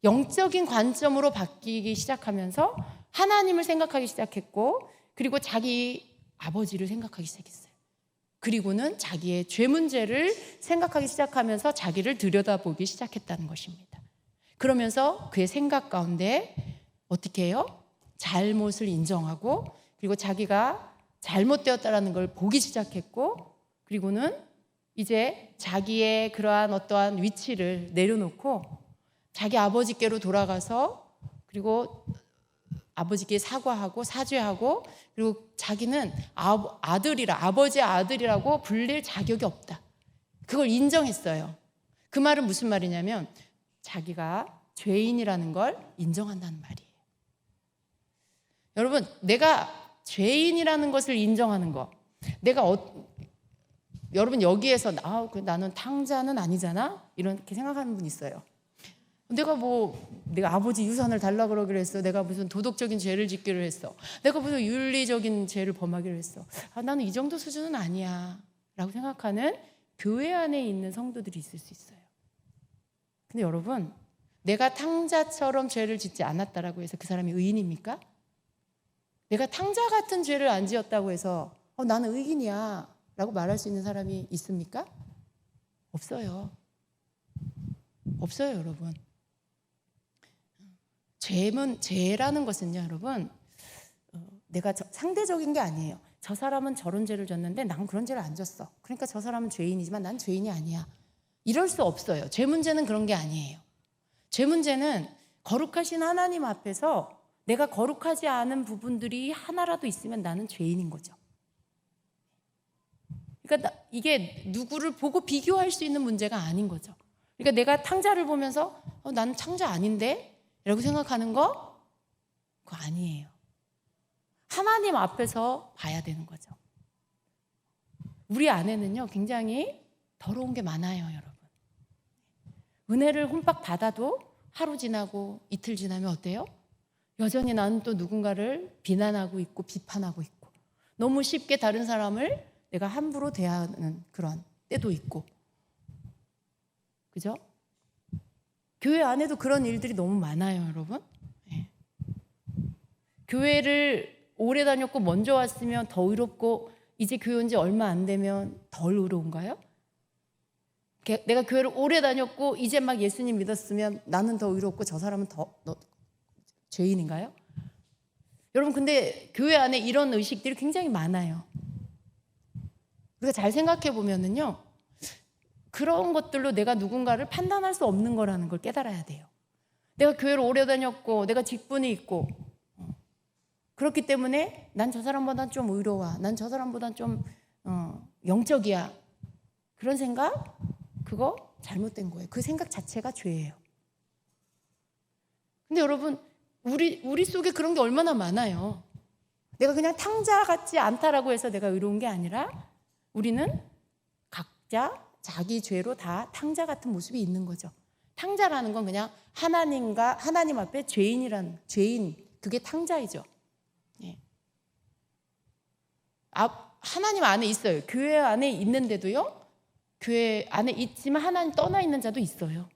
Speaker 1: 영적인 관점으로 바뀌기 시작하면서 하나님을 생각하기 시작했고, 그리고 자기 아버지를 생각하기 시작했어요. 그리고는 자기의 죄 문제를 생각하기 시작하면서 자기를 들여다보기 시작했다는 것입니다. 그러면서 그의 생각 가운데 어떻게 해요? 잘못을 인정하고, 그리고 자기가 잘못되었다는 걸 보기 시작했고, 그리고는 이제 자기의 그러한 어떠한 위치를 내려놓고 자기 아버지께로 돌아가서, 그리고 아버지께 사과하고 사죄하고, 그리고 자기는 아버지의 아들이라고 불릴 자격이 없다. 그걸 인정했어요. 그 말은 무슨 말이냐면 자기가 죄인이라는 걸 인정한다는 말이에요. 여러분, 내가 죄인이라는 것을 인정하는 거, 내가 여러분 여기에서 나는 탕자는 아니잖아? 이렇게 생각하는 분 있어요. 내가 아버지 유산을 달라 그러기로 했어. 내가 무슨 도덕적인 죄를 짓기로 했어. 내가 무슨 윤리적인 죄를 범하기로 했어. 나는 이 정도 수준은 아니야 라고 생각하는 교회 안에 있는 성도들이 있을 수 있어요. 근데 여러분, 내가 탕자처럼 죄를 짓지 않았다라고 해서 그 사람이 의인입니까? 내가 탕자 같은 죄를 안 지었다고 해서 나는 의인이야 라고 말할 수 있는 사람이 있습니까? 없어요. 없어요, 여러분. 죄라는 것은요, 여러분, 내가 상대적인 게 아니에요. 저 사람은 저런 죄를 졌는데 난 그런 죄를 안 졌어. 그러니까 저 사람은 죄인이지만 난 죄인이 아니야. 이럴 수 없어요. 죄 문제는 그런 게 아니에요. 죄 문제는 거룩하신 하나님 앞에서 내가 거룩하지 않은 부분들이 하나라도 있으면 나는 죄인인 거죠. 그러니까 이게 누구를 보고 비교할 수 있는 문제가 아닌 거죠. 그러니까 내가 탕자를 보면서 나는 탕자 아닌데? 라고 생각하는 거? 그거 아니에요. 하나님 앞에서 봐야 되는 거죠. 우리 안에는요, 굉장히 더러운 게 많아요, 여러분. 은혜를 홈박 받아도 하루 지나고 이틀 지나면 어때요? 여전히 나는 또 누군가를 비난하고 있고 비판하고 있고 너무 쉽게 다른 사람을 내가 함부로 대하는 그런 때도 있고, 그죠? 교회 안에도 그런 일들이 너무 많아요, 여러분. 네. 교회를 오래 다녔고 먼저 왔으면 더 의롭고 이제 교회 온 지 얼마 안 되면 덜 의로운가요? 내가 교회를 오래 다녔고 이제 막 예수님 믿었으면 나는 더 의롭고 저 사람은 더 죄인인가요? 여러분, 근데 교회 안에 이런 의식들이 굉장히 많아요. 우리가 잘 생각해 보면은요, 그런 것들로 내가 누군가를 판단할 수 없는 거라는 걸 깨달아야 돼요. 내가 교회를 오래 다녔고 내가 직분이 있고 그렇기 때문에 난 저 사람보단 좀 의로워, 난 저 사람보단 좀 영적이야, 그런 생각, 그거 잘못된 거예요. 그 생각 자체가 죄예요. 근데 여러분, 우리 속에 그런 게 얼마나 많아요. 내가 그냥 탕자 같지 않다라고 해서 내가 의로운 게 아니라 우리는 각자 자기 죄로 다 탕자 같은 모습이 있는 거죠. 탕자라는 건 그냥 하나님 앞에 죄인, 그게 탕자이죠. 예. 하나님 안에 있어요. 교회 안에 있는데도요, 교회 안에 있지만 하나님 떠나 있는 자도 있어요.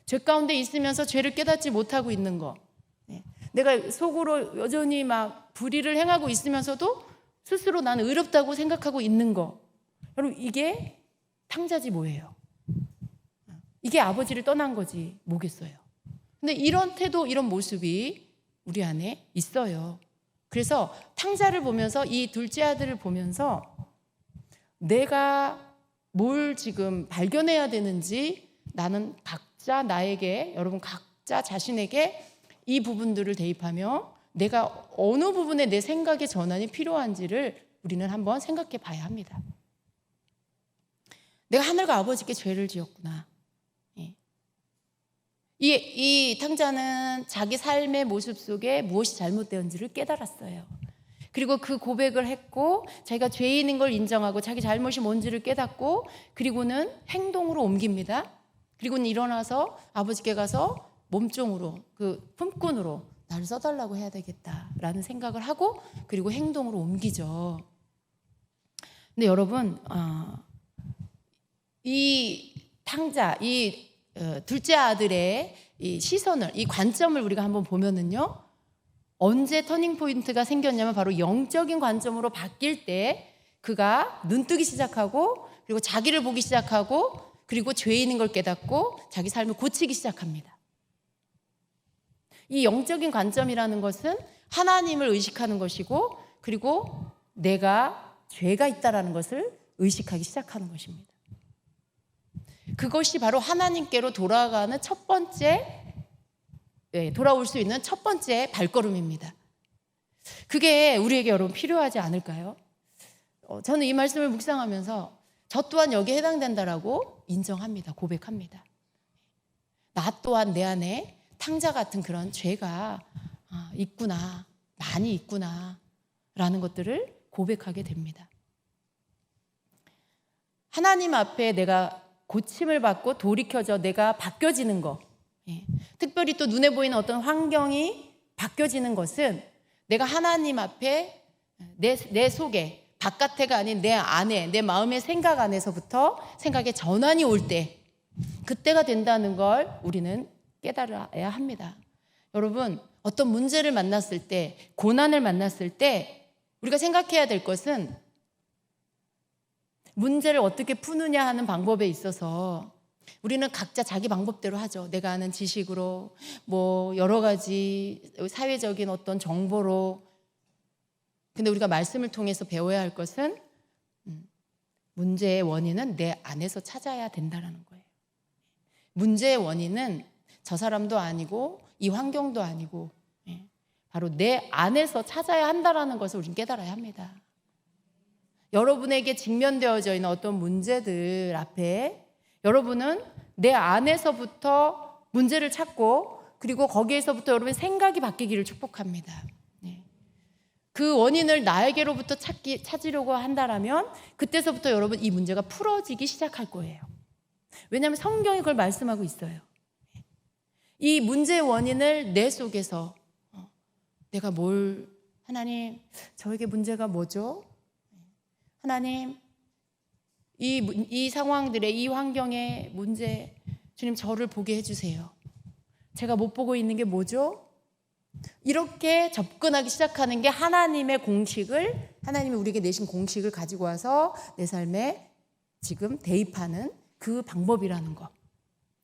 Speaker 1: 죄 가운데 있으면서 죄를 깨닫지 못하고 있는 거. 예. 내가 속으로 여전히 막 불의를 행하고 있으면서도 스스로 나는 의롭다고 생각하고 있는 거. 여러분, 이게 탕자지 뭐예요? 이게 아버지를 떠난 거지 뭐겠어요? 근데 이런 태도, 이런 모습이 우리 안에 있어요. 그래서 탕자를 보면서, 이 둘째 아들을 보면서 내가 뭘 지금 발견해야 되는지, 나는 여러분 각자 자신에게 이 부분들을 대입하며 내가 어느 부분에 내 생각의 전환이 필요한지를 우리는 한번 생각해 봐야 합니다. 내가 하늘과 아버지께 죄를 지었구나. 예. 이 탕자는 자기 삶의 모습 속에 무엇이 잘못되었는지를 깨달았어요. 그리고 그 고백을 했고 자기가 죄인인 걸 인정하고 자기 잘못이 뭔지를 깨닫고 그리고는 행동으로 옮깁니다. 그리고는 일어나서 아버지께 가서 몸종으로, 그 품꾼으로 나를 써달라고 해야 되겠다라는 생각을 하고 그리고 행동으로 옮기죠. 근데 여러분, 이 탕자, 이 둘째 아들의 이 시선을, 이 관점을 우리가 한번 보면은요, 언제 터닝 포인트가 생겼냐면 바로 영적인 관점으로 바뀔 때 그가 눈뜨기 시작하고 그리고 자기를 보기 시작하고 그리고 죄인인 걸 깨닫고 자기 삶을 고치기 시작합니다. 이 영적인 관점이라는 것은 하나님을 의식하는 것이고 그리고 내가 죄가 있다라는 것을 의식하기 시작하는 것입니다. 그것이 바로 하나님께로 돌아가는 돌아올 수 있는 첫 번째 발걸음입니다. 그게 우리에게 여러분 필요하지 않을까요? 저는 이 말씀을 묵상하면서 저 또한 여기에 해당된다라고 인정합니다. 고백합니다. 나 또한 내 안에 탕자 같은 그런 죄가 있구나, 많이 있구나 라는 것들을 고백하게 됩니다. 하나님 앞에 내가 고침을 받고 돌이켜져 내가 바뀌어지는 거, 특별히 또 눈에 보이는 어떤 환경이 바뀌어지는 것은 내가 하나님 앞에 내 속에, 바깥에가 아닌 내 안에, 내 마음의 생각 안에서부터 생각의 전환이 올 때, 그때가 된다는 걸 우리는 깨달아야 합니다. 여러분, 어떤 문제를 만났을 때, 고난을 만났을 때 우리가 생각해야 될 것은 문제를 어떻게 푸느냐 하는 방법에 있어서 우리는 각자 자기 방법대로 하죠. 내가 아는 지식으로, 뭐 여러 가지 사회적인 어떤 정보로. 근데 우리가 말씀을 통해서 배워야 할 것은 문제의 원인은 내 안에서 찾아야 된다는 거예요. 문제의 원인은 저 사람도 아니고 이 환경도 아니고 바로 내 안에서 찾아야 한다는 것을 우리는 깨달아야 합니다. 여러분에게 직면되어져 있는 어떤 문제들 앞에 여러분은 내 안에서부터 문제를 찾고, 그리고 거기에서부터 여러분의 생각이 바뀌기를 축복합니다. 그 원인을 나에게로부터 찾으려고 한다라면 그때서부터 여러분 이 문제가 풀어지기 시작할 거예요. 왜냐하면 성경이 그걸 말씀하고 있어요. 이 문제의 원인을 내 속에서 내가 하나님, 저에게 문제가 뭐죠? 하나님, 이 상황들의, 이 환경의 문제, 주님 저를 보게 해주세요. 제가 못 보고 있는 게 뭐죠? 이렇게 접근하기 시작하는 게 하나님이 우리에게 내신 공식을 가지고 와서 내 삶에 지금 대입하는 그 방법이라는 거,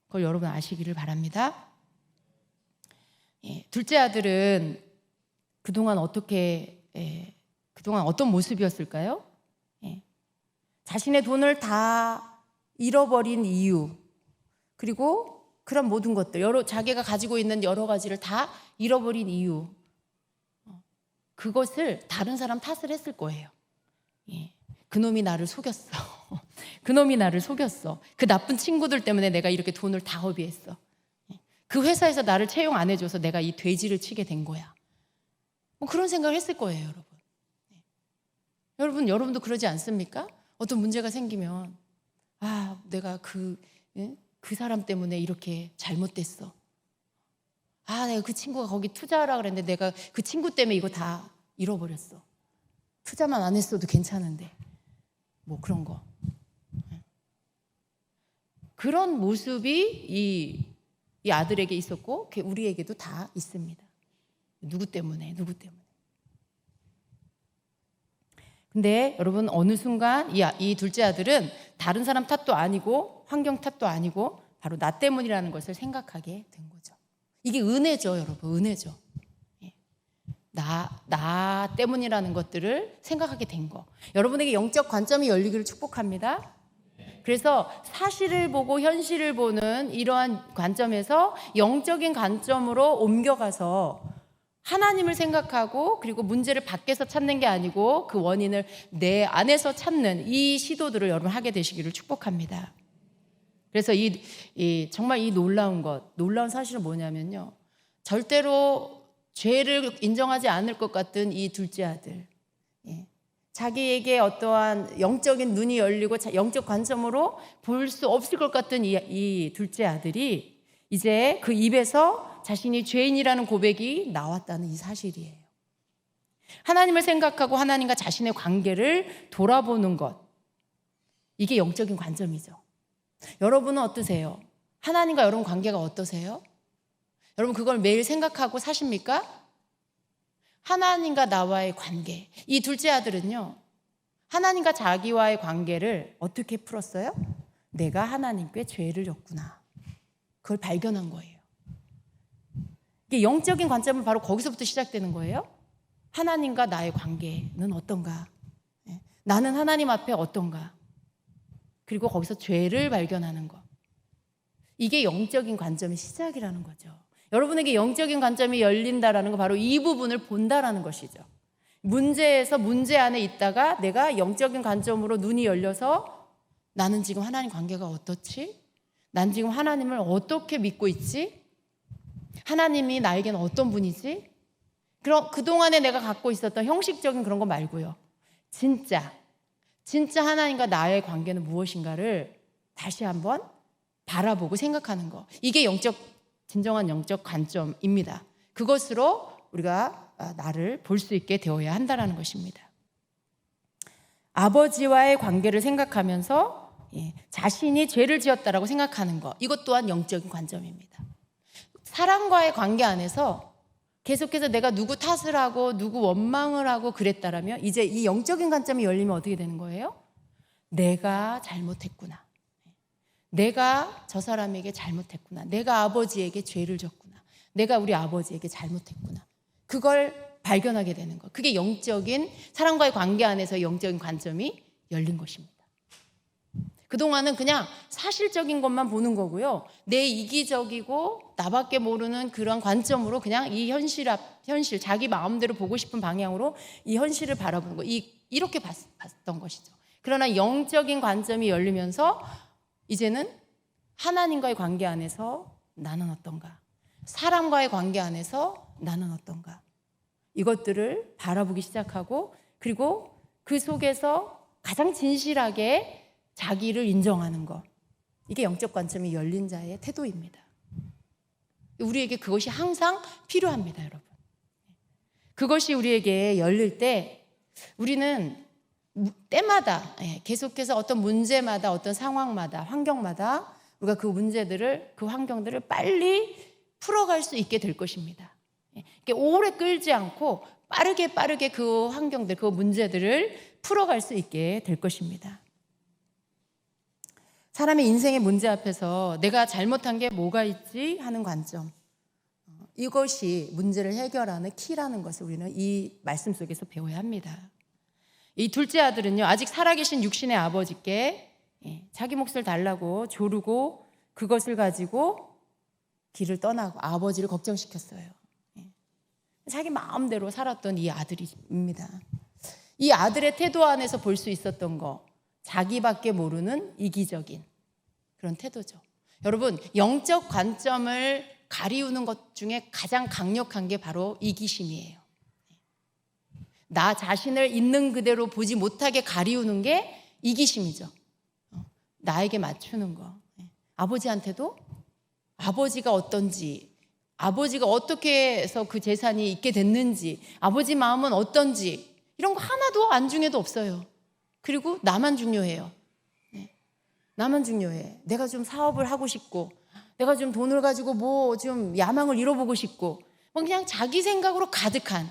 Speaker 1: 그걸 여러분 아시기를 바랍니다. 둘째 아들은 그동안 어떤 모습이었을까요? 자신의 돈을 다 잃어버린 이유, 그리고 그런 모든 것들, 자기가 가지고 있는 여러 가지를 다 잃어버린 이유, 그것을 다른 사람 탓을 했을 거예요. 그놈이 나를 속였어. 그놈이 나를 속였어. 그 나쁜 친구들 때문에 내가 이렇게 돈을 다 허비했어. 그 회사에서 나를 채용 안 해줘서 내가 이 돼지를 치게 된 거야. 뭐 그런 생각을 했을 거예요, 여러분. 여러분도 그러지 않습니까? 어떤 문제가 생기면 내가 그 사람 때문에 이렇게 잘못됐어. 내가 그 친구가 거기 투자하라 그랬는데 내가 그 친구 때문에 이거 다 잃어버렸어. 투자만 안 했어도 괜찮은데. 뭐 그런 거. 그런 모습이 이 아들에게 있었고 우리에게도 다 있습니다. 누구 때문에. 근데 여러분, 어느 순간 이 둘째 아들은 다른 사람 탓도 아니고 환경 탓도 아니고 바로 나 때문이라는 것을 생각하게 된 거죠. 이게 은혜죠, 여러분. 은혜죠. 나 때문이라는 것들을 생각하게 된 거. 여러분에게 영적 관점이 열리기를 축복합니다. 그래서 사실을 보고 현실을 보는 이러한 관점에서 영적인 관점으로 옮겨가서 하나님을 생각하고, 그리고 문제를 밖에서 찾는 게 아니고 그 원인을 내 안에서 찾는 이 시도들을 여러분 하게 되시기를 축복합니다. 그래서 정말 이 놀라운 사실은 뭐냐면요, 절대로 죄를 인정하지 않을 것 같은 이 둘째 아들, 자기에게 어떠한 영적인 눈이 열리고 영적 관점으로 볼 수 없을 것 같은 이 둘째 아들이 이제 그 입에서 자신이 죄인이라는 고백이 나왔다는 이 사실이에요. 하나님을 생각하고 하나님과 자신의 관계를 돌아보는 것, 이게 영적인 관점이죠. 여러분은 어떠세요? 하나님과 여러분 관계가 어떠세요? 여러분 그걸 매일 생각하고 사십니까? 하나님과 나와의 관계. 이 둘째 아들은요, 하나님과 자기와의 관계를 어떻게 풀었어요? 내가 하나님께 죄를 졌구나. 그걸 발견한 거예요. 이게 영적인 관점은 바로 거기서부터 시작되는 거예요. 하나님과 나의 관계는 어떤가? 나는 하나님 앞에 어떤가? 그리고 거기서 죄를 발견하는 것. 이게 영적인 관점의 시작이라는 거죠. 여러분에게 영적인 관점이 열린다라는 건 바로 이 부분을 본다라는 것이죠. 문제에서 문제 안에 있다가 내가 영적인 관점으로 눈이 열려서 나는 지금 하나님 관계가 어떻지? 난 지금 하나님을 어떻게 믿고 있지? 하나님이 나에게는 어떤 분이지? 그동안에 내가 갖고 있었던 형식적인 그런 거 말고요. 진짜 진짜 하나님과 나의 관계는 무엇인가를 다시 한번 바라보고 생각하는 거. 이게 진정한 영적 관점입니다. 그것으로 우리가 나를 볼 수 있게 되어야 한다는 것입니다. 아버지와의 관계를 생각하면서 자신이 죄를 지었다라고 생각하는 것, 이것 또한 영적인 관점입니다. 사람과의 관계 안에서 계속해서 내가 누구 탓을 하고 누구 원망을 하고 그랬다라면 이제 이 영적인 관점이 열리면 어떻게 되는 거예요? 내가 잘못했구나. 내가 저 사람에게 잘못했구나. 내가 아버지에게 죄를 졌구나. 내가 우리 아버지에게 잘못했구나. 그걸 발견하게 되는 거. 그게 영적인 사람과의 관계 안에서 영적인 관점이 열린 것입니다. 그동안은 그냥 사실적인 것만 보는 거고요. 내 이기적이고 나밖에 모르는 그런 관점으로 그냥 이 현실, 자기 마음대로 보고 싶은 방향으로 이 현실을 바라보는 거. 이렇게 봤던 것이죠. 그러나 영적인 관점이 열리면서 이제는 하나님과의 관계 안에서 나는 어떤가? 사람과의 관계 안에서 나는 어떤가? 이것들을 바라보기 시작하고 그리고 그 속에서 가장 진실하게 자기를 인정하는 것. 이게 영적 관점이 열린 자의 태도입니다. 우리에게 그것이 항상 필요합니다, 여러분. 그것이 우리에게 열릴 때 우리는 때마다 계속해서 어떤 문제마다 어떤 상황마다 환경마다 우리가 그 문제들을 그 환경들을 빨리 풀어갈 수 있게 될 것입니다. 오래 끌지 않고 빠르게 그 환경들, 그 문제들을 풀어갈 수 있게 될 것입니다. 사람의 인생의 문제 앞에서 내가 잘못한 게 뭐가 있지 하는 관점, 이것이 문제를 해결하는 키라는 것을 우리는 이 말씀 속에서 배워야 합니다. 이 둘째 아들은요, 아직 살아계신 육신의 아버지께 자기 몫을 달라고 조르고 그것을 가지고 길을 떠나고 아버지를 걱정시켰어요. 자기 마음대로 살았던 이 아들입니다. 이 아들의 태도 안에서 볼 수 있었던 거, 자기밖에 모르는 이기적인 그런 태도죠. 여러분, 영적 관점을 가리우는 것 중에 가장 강력한 게 바로 이기심이에요. 나 자신을 있는 그대로 보지 못하게 가리우는 게 이기심이죠. 나에게 맞추는 거. 아버지한테도 아버지가 어떤지, 아버지가 어떻게 해서 그 재산이 있게 됐는지, 아버지 마음은 어떤지 이런 거 하나도 안중에도 없어요. 그리고 나만 중요해요. 나만 중요해. 내가 좀 사업을 하고 싶고, 내가 좀 돈을 가지고 뭐 좀 야망을 이뤄보고 싶고, 뭐 그냥 자기 생각으로 가득한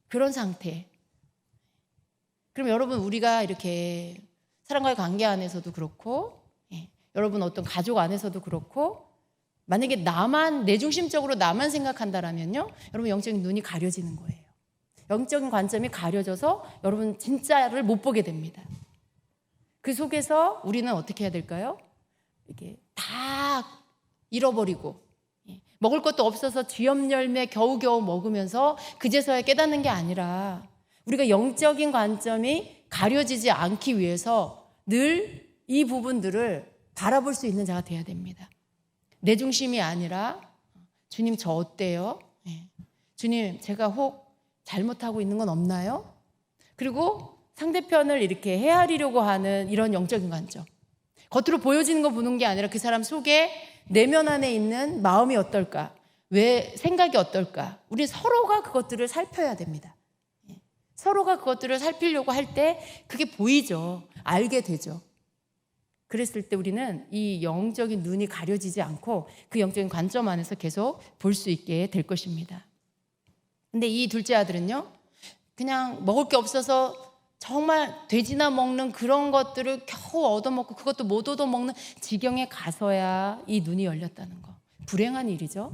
Speaker 1: 그런 상태. 그럼 여러분, 우리가 이렇게 사람과의 관계 안에서도 그렇고, 여러분 어떤 가족 안에서도 그렇고, 만약에 내 중심적으로 나만 생각한다라면요, 여러분 영적인 눈이 가려지는 거예요. 영적인 관점이 가려져서 여러분 진짜를 못 보게 됩니다. 그 속에서 우리는 어떻게 해야 될까요? 이렇게 다 잃어버리고 먹을 것도 없어서 쥐염 열매 겨우겨우 먹으면서 그제서야 깨닫는 게 아니라 우리가 영적인 관점이 가려지지 않기 위해서 늘 이 부분들을 바라볼 수 있는 자가 돼야 됩니다. 내 중심이 아니라 주님 저 어때요? 주님 제가 혹 잘못하고 있는 건 없나요? 그리고 상대편을 이렇게 헤아리려고 하는 이런 영적인 관점, 겉으로 보여지는 거 보는 게 아니라 그 사람 속에 내면 안에 있는 마음이 어떨까, 왜 생각이 어떨까, 우리 서로가 그것들을 살펴야 됩니다. 서로가 그것들을 살피려고 할 때 그게 보이죠. 알게 되죠. 그랬을 때 우리는 이 영적인 눈이 가려지지 않고 그 영적인 관점 안에서 계속 볼 수 있게 될 것입니다. 근데 이 둘째 아들은요, 그냥 먹을 게 없어서 정말 돼지나 먹는 그런 것들을 겨우 얻어먹고 그것도 못 얻어먹는 지경에 가서야 이 눈이 열렸다는 거. 불행한 일이죠.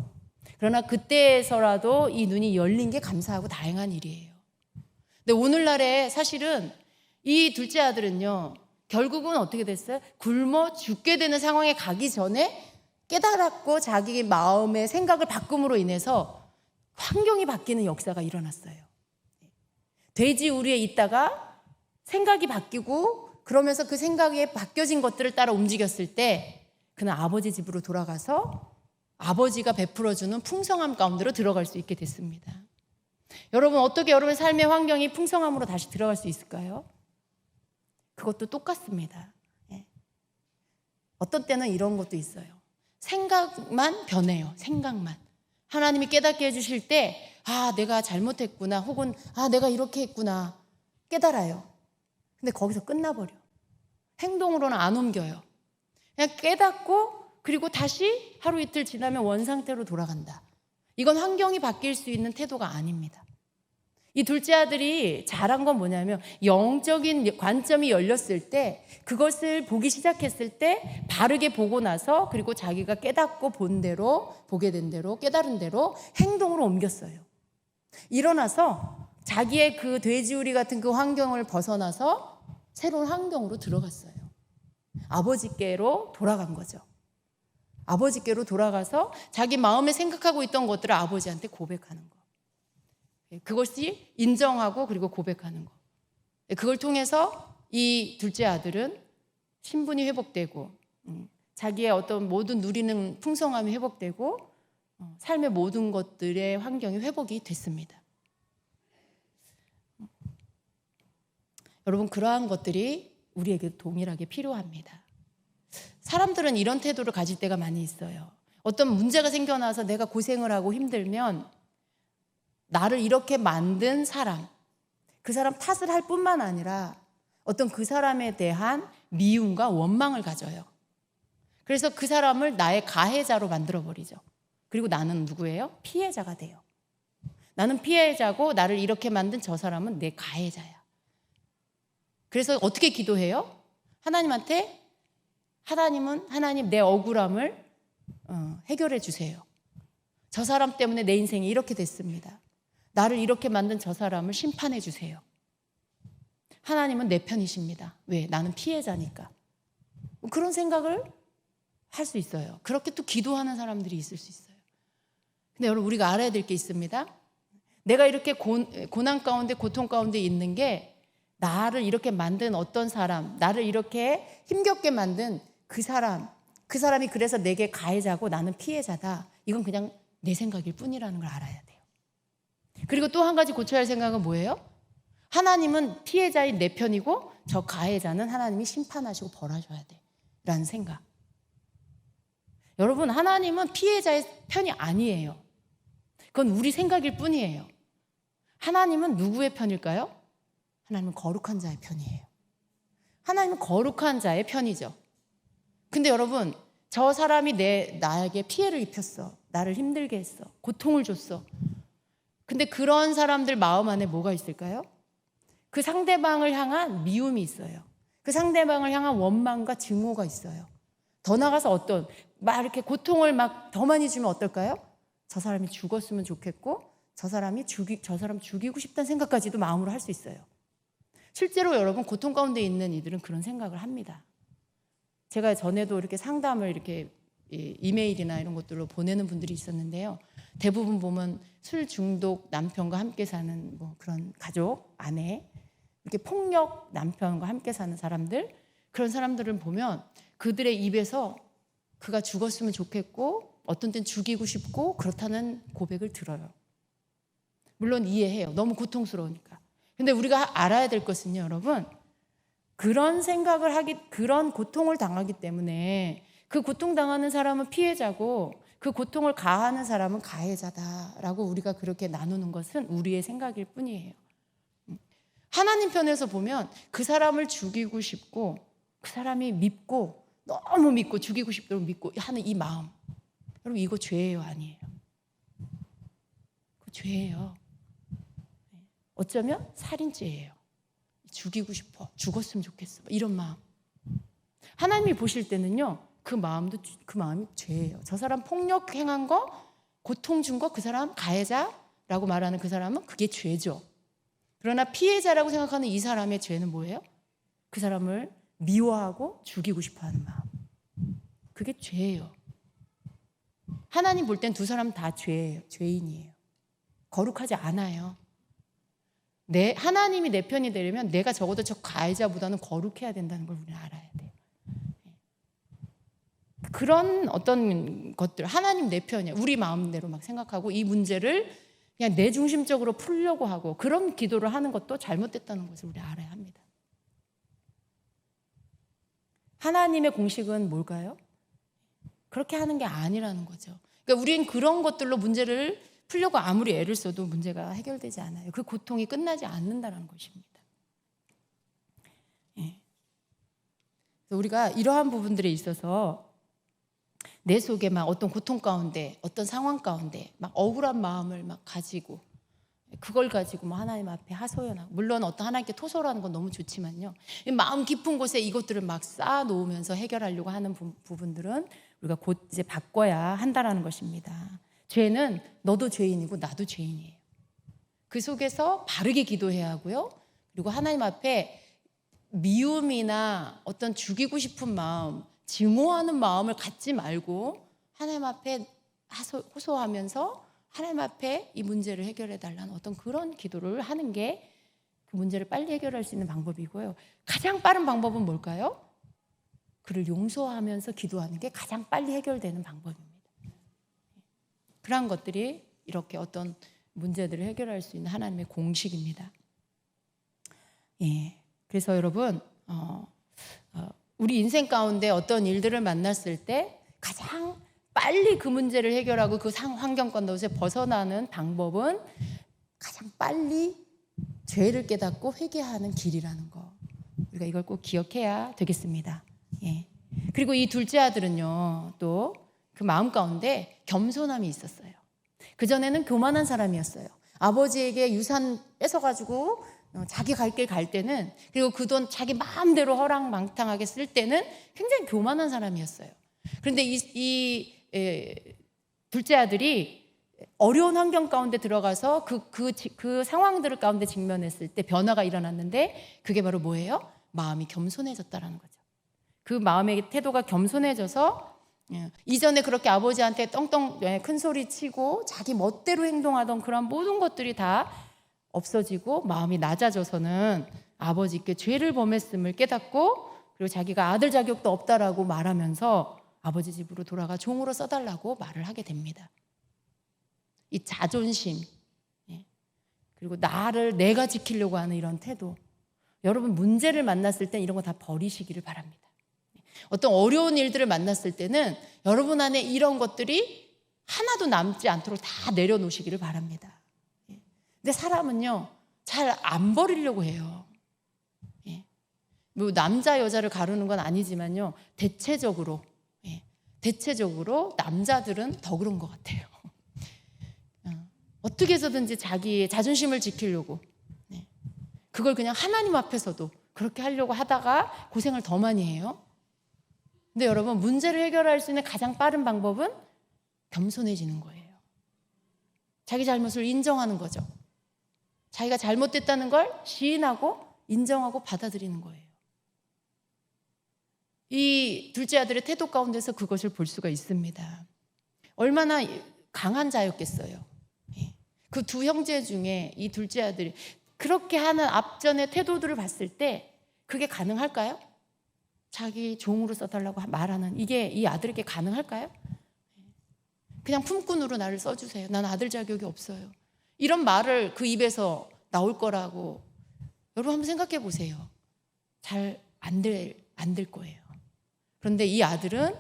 Speaker 1: 그러나 그때에서라도 이 눈이 열린 게 감사하고 다행한 일이에요. 근데 오늘날에 사실은 이 둘째 아들은요, 결국은 어떻게 됐어요? 굶어 죽게 되는 상황에 가기 전에 깨달았고 자기 마음의 생각을 바꿈으로 인해서 환경이 바뀌는 역사가 일어났어요. 돼지 우리에 있다가 생각이 바뀌고 그러면서 그 생각에 바뀌어진 것들을 따라 움직였을 때 그는 아버지 집으로 돌아가서 아버지가 베풀어주는 풍성함 가운데로 들어갈 수 있게 됐습니다. 여러분, 어떻게 여러분의 삶의 환경이 풍성함으로 다시 들어갈 수 있을까요? 그것도 똑같습니다. 예. 어떤 때는 이런 것도 있어요. 생각만 변해요. 생각만. 하나님이 깨닫게 해주실 때 내가 잘못했구나, 혹은 내가 이렇게 했구나 깨달아요. 근데 거기서 끝나버려. 행동으로는 안 옮겨요. 그냥 깨닫고 그리고 다시 하루 이틀 지나면 원상태로 돌아간다. 이건 환경이 바뀔 수 있는 태도가 아닙니다. 이 둘째 아들이 잘한 건 뭐냐면 영적인 관점이 열렸을 때, 그것을 보기 시작했을 때 바르게 보고 나서 그리고 자기가 깨닫고 본 대로, 보게 된 대로, 깨달은 대로 행동으로 옮겼어요. 일어나서 자기의 그 돼지우리 같은 그 환경을 벗어나서 새로운 환경으로 들어갔어요. 아버지께로 돌아간 거죠. 아버지께로 돌아가서 자기 마음에 생각하고 있던 것들을 아버지한테 고백하는 거. 그것이 인정하고 그리고 고백하는 거. 그걸 통해서 이 둘째 아들은 신분이 회복되고 자기의 어떤 모든 누리는 풍성함이 회복되고 삶의 모든 것들의 환경이 회복이 됐습니다. 여러분, 그러한 것들이 우리에게 동일하게 필요합니다. 사람들은 이런 태도를 가질 때가 많이 있어요. 어떤 문제가 생겨나서 내가 고생을 하고 힘들면 나를 이렇게 만든 사람, 그 사람 탓을 할 뿐만 아니라 어떤 그 사람에 대한 미움과 원망을 가져요. 그래서 그 사람을 나의 가해자로 만들어버리죠. 그리고 나는 누구예요? 피해자가 돼요. 나는 피해자고 나를 이렇게 만든 저 사람은 내 가해자야. 그래서 어떻게 기도해요? 하나님한테 하나님 내 억울함을 해결해 주세요. 저 사람 때문에 내 인생이 이렇게 됐습니다. 나를 이렇게 만든 저 사람을 심판해 주세요. 하나님은 내 편이십니다. 왜? 나는 피해자니까. 그런 생각을 할 수 있어요. 그렇게 또 기도하는 사람들이 있을 수 있어요. 근데 여러분, 우리가 알아야 될 게 있습니다. 내가 이렇게 고난 가운데, 고통 가운데 있는 게 나를 이렇게 만든 어떤 사람, 나를 이렇게 힘겹게 만든 그 사람이 그래서 내게 가해자고 나는 피해자다. 이건 그냥 내 생각일 뿐이라는 걸 알아야 돼요. 그리고 또 한 가지 고쳐야 할 생각은 뭐예요? 하나님은 피해자인 내 편이고 저 가해자는 하나님이 심판하시고 벌하셔야 돼 라는 생각. 여러분, 하나님은 피해자의 편이 아니에요. 그건 우리 생각일 뿐이에요. 하나님은 누구의 편일까요? 하나님은 거룩한 자의 편이에요. 하나님은 거룩한 자의 편이죠. 근데 여러분, 저 사람이 나에게 피해를 입혔어. 나를 힘들게 했어. 고통을 줬어. 근데 그런 사람들 마음 안에 뭐가 있을까요? 그 상대방을 향한 미움이 있어요. 그 상대방을 향한 원망과 증오가 있어요. 더 나아가서 막 이렇게 고통을 막 더 많이 주면 어떨까요? 저 사람이 죽었으면 좋겠고 저 사람 죽이고 싶다는 생각까지도 마음으로 할 수 있어요. 실제로 여러분, 고통 가운데 있는 이들은 그런 생각을 합니다. 제가 전에도 이렇게 상담을 이렇게 이메일이나 이런 것들로 보내는 분들이 있었는데요. 대부분 보면 술 중독 남편과 함께 사는 그런 가족, 아내, 이렇게 폭력 남편과 함께 사는 사람들, 그런 사람들을 보면 그들의 입에서 그가 죽었으면 좋겠고 어떤 때는 죽이고 싶고 그렇다는 고백을 들어요. 물론 이해해요. 너무 고통스러우니까. 근데 우리가 알아야 될 것은요, 여러분, 그런 그런 고통을 당하기 때문에 그 고통당하는 사람은 피해자고 그 고통을 가하는 사람은 가해자다라고 우리가 그렇게 나누는 것은 우리의 생각일 뿐이에요. 하나님 편에서 보면 그 사람을 죽이고 싶고 그 사람이 밉고 너무 믿고 죽이고 싶도록 믿고 하는 이 마음, 여러분, 이거 죄예요, 아니에요? 그 죄예요. 어쩌면 살인죄예요. 죽이고 싶어, 죽었으면 좋겠어, 이런 마음. 하나님이 보실 때는요, 그 마음이 죄예요. 저 사람 폭력 행한 거, 고통 준 거, 그 사람 가해자라고 말하는 그 사람은 그게 죄죠. 그러나 피해자라고 생각하는 이 사람의 죄는 뭐예요? 그 사람을 미워하고 죽이고 싶어하는 마음. 그게 죄예요. 하나님 볼 땐 두 사람 다 죄예요. 죄인이에요. 거룩하지 않아요. 하나님이 내 편이 되려면 내가 적어도 저 가해자보다는 거룩해야 된다는 걸 우리는 알아야 돼요. 그런 어떤 것들, 하나님 내 편이야, 우리 마음대로 막 생각하고 이 문제를 그냥 내 중심적으로 풀려고 하고 그런 기도를 하는 것도 잘못됐다는 것을 우리 알아야 합니다. 하나님의 공식은 뭘까요? 그렇게 하는 게 아니라는 거죠. 그러니까 우리는 그런 것들로 문제를 풀려고 아무리 애를 써도 문제가 해결되지 않아요. 그 고통이 끝나지 않는다는 것입니다. 예. 우리가 이러한 부분들에 있어서 내 속에 막 어떤 고통 가운데, 어떤 상황 가운데 막 억울한 마음을 막 가지고 그걸 가지고 뭐 하나님 앞에 하소연하고, 물론 어떤 하나님께 토설하는 건 너무 좋지만요, 마음 깊은 곳에 이것들을 막 쌓아 놓으면서 해결하려고 하는 부분들은 우리가 곧 이제 바꿔야 한다라는 것입니다. 죄는 너도 죄인이고 나도 죄인이에요. 그 속에서 바르게 기도해야 하고요. 그리고 하나님 앞에 미움이나 어떤 죽이고 싶은 마음, 증오하는 마음을 갖지 말고 하나님 앞에 호소하면서 하나님 앞에 이 문제를 해결해 달라는 어떤 그런 기도를 하는 게 그 문제를 빨리 해결할 수 있는 방법이고요. 가장 빠른 방법은 뭘까요? 그를 용서하면서 기도하는 게 가장 빨리 해결되는 방법입니다. 그러한 것들이 이렇게 어떤 문제들을 해결할 수 있는 하나님의 공식입니다. 예. 그래서 여러분, 우리 인생 가운데 어떤 일들을 만났을 때 가장 빨리 그 문제를 해결하고 그 환경 가운데 벗어나는 방법은 가장 빨리 죄를 깨닫고 회개하는 길이라는 거. 우리가 이걸 꼭 기억해야 되겠습니다. 예. 그리고 이 둘째 아들은요, 또 그 마음 가운데 겸손함이 있었어요. 그전에는 교만한 사람이었어요. 아버지에게 유산 뺏어가지고 자기 갈 길 갈 때는, 그리고 그 돈 자기 마음대로 허랑망탕하게 쓸 때는 굉장히 교만한 사람이었어요. 그런데 이 둘째 아들이 어려운 환경 가운데 들어가서 그 상황들 가운데 직면했을 때 변화가 일어났는데, 그게 바로 뭐예요? 마음이 겸손해졌다라는 거죠. 그 마음의 태도가 겸손해져서 이전에 그렇게 아버지한테 떵떵 큰 소리 치고 자기 멋대로 행동하던 그런 모든 것들이 다 없어지고 마음이 낮아져서는 아버지께 죄를 범했음을 깨닫고, 그리고 자기가 아들 자격도 없다라고 말하면서 아버지 집으로 돌아가 종으로 써달라고 말을 하게 됩니다. 이 자존심, 그리고 내가 지키려고 하는 이런 태도, 여러분 문제를 만났을 땐 이런 거 다 버리시기를 바랍니다. 어떤 어려운 일들을 만났을 때는 여러분 안에 이런 것들이 하나도 남지 않도록 다 내려놓으시기를 바랍니다. 근데 사람은요, 잘 안 버리려고 해요. 뭐 남자 여자를 가르는 건 아니지만요, 대체적으로 남자들은 더 그런 것 같아요. 어떻게 해서든지 자기의 자존심을 지키려고, 그걸 그냥 하나님 앞에서도 그렇게 하려고 하다가 고생을 더 많이 해요. 근데 여러분, 문제를 해결할 수 있는 가장 빠른 방법은 겸손해지는 거예요. 자기 잘못을 인정하는 거죠. 자기가 잘못됐다는 걸 시인하고 인정하고 받아들이는 거예요. 이 둘째 아들의 태도 가운데서 그것을 볼 수가 있습니다. 얼마나 강한 자였겠어요. 그 두 형제 중에 이 둘째 아들이 그렇게 하는 앞전의 태도들을 봤을 때 그게 가능할까요? 자기 종으로 써달라고 말하는 이게 이 아들에게 가능할까요? 그냥 품꾼으로 나를 써주세요. 난 아들 자격이 없어요. 이런 말을 그 입에서 나올 거라고 여러분 한번 생각해 보세요. 잘 안 될 거예요. 그런데 이 아들은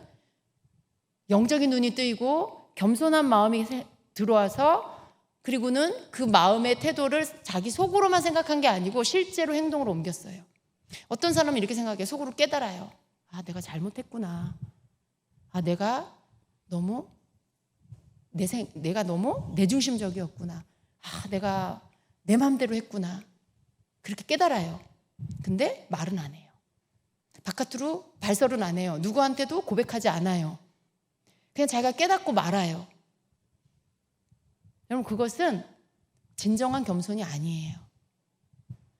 Speaker 1: 영적인 눈이 뜨이고 겸손한 마음이 들어와서, 그리고는 그 마음의 태도를 자기 속으로만 생각한 게 아니고 실제로 행동으로 옮겼어요. 어떤 사람은 이렇게 생각해요. 속으로 깨달아요. 아, 내가 잘못했구나. 아, 내가 너무 내중심적이었구나. 아, 내가 내 마음대로 했구나. 그렇게 깨달아요. 근데 말은 안 해요. 바깥으로 발설은 안 해요. 누구한테도 고백하지 않아요. 그냥 자기가 깨닫고 말아요. 여러분, 그것은 진정한 겸손이 아니에요.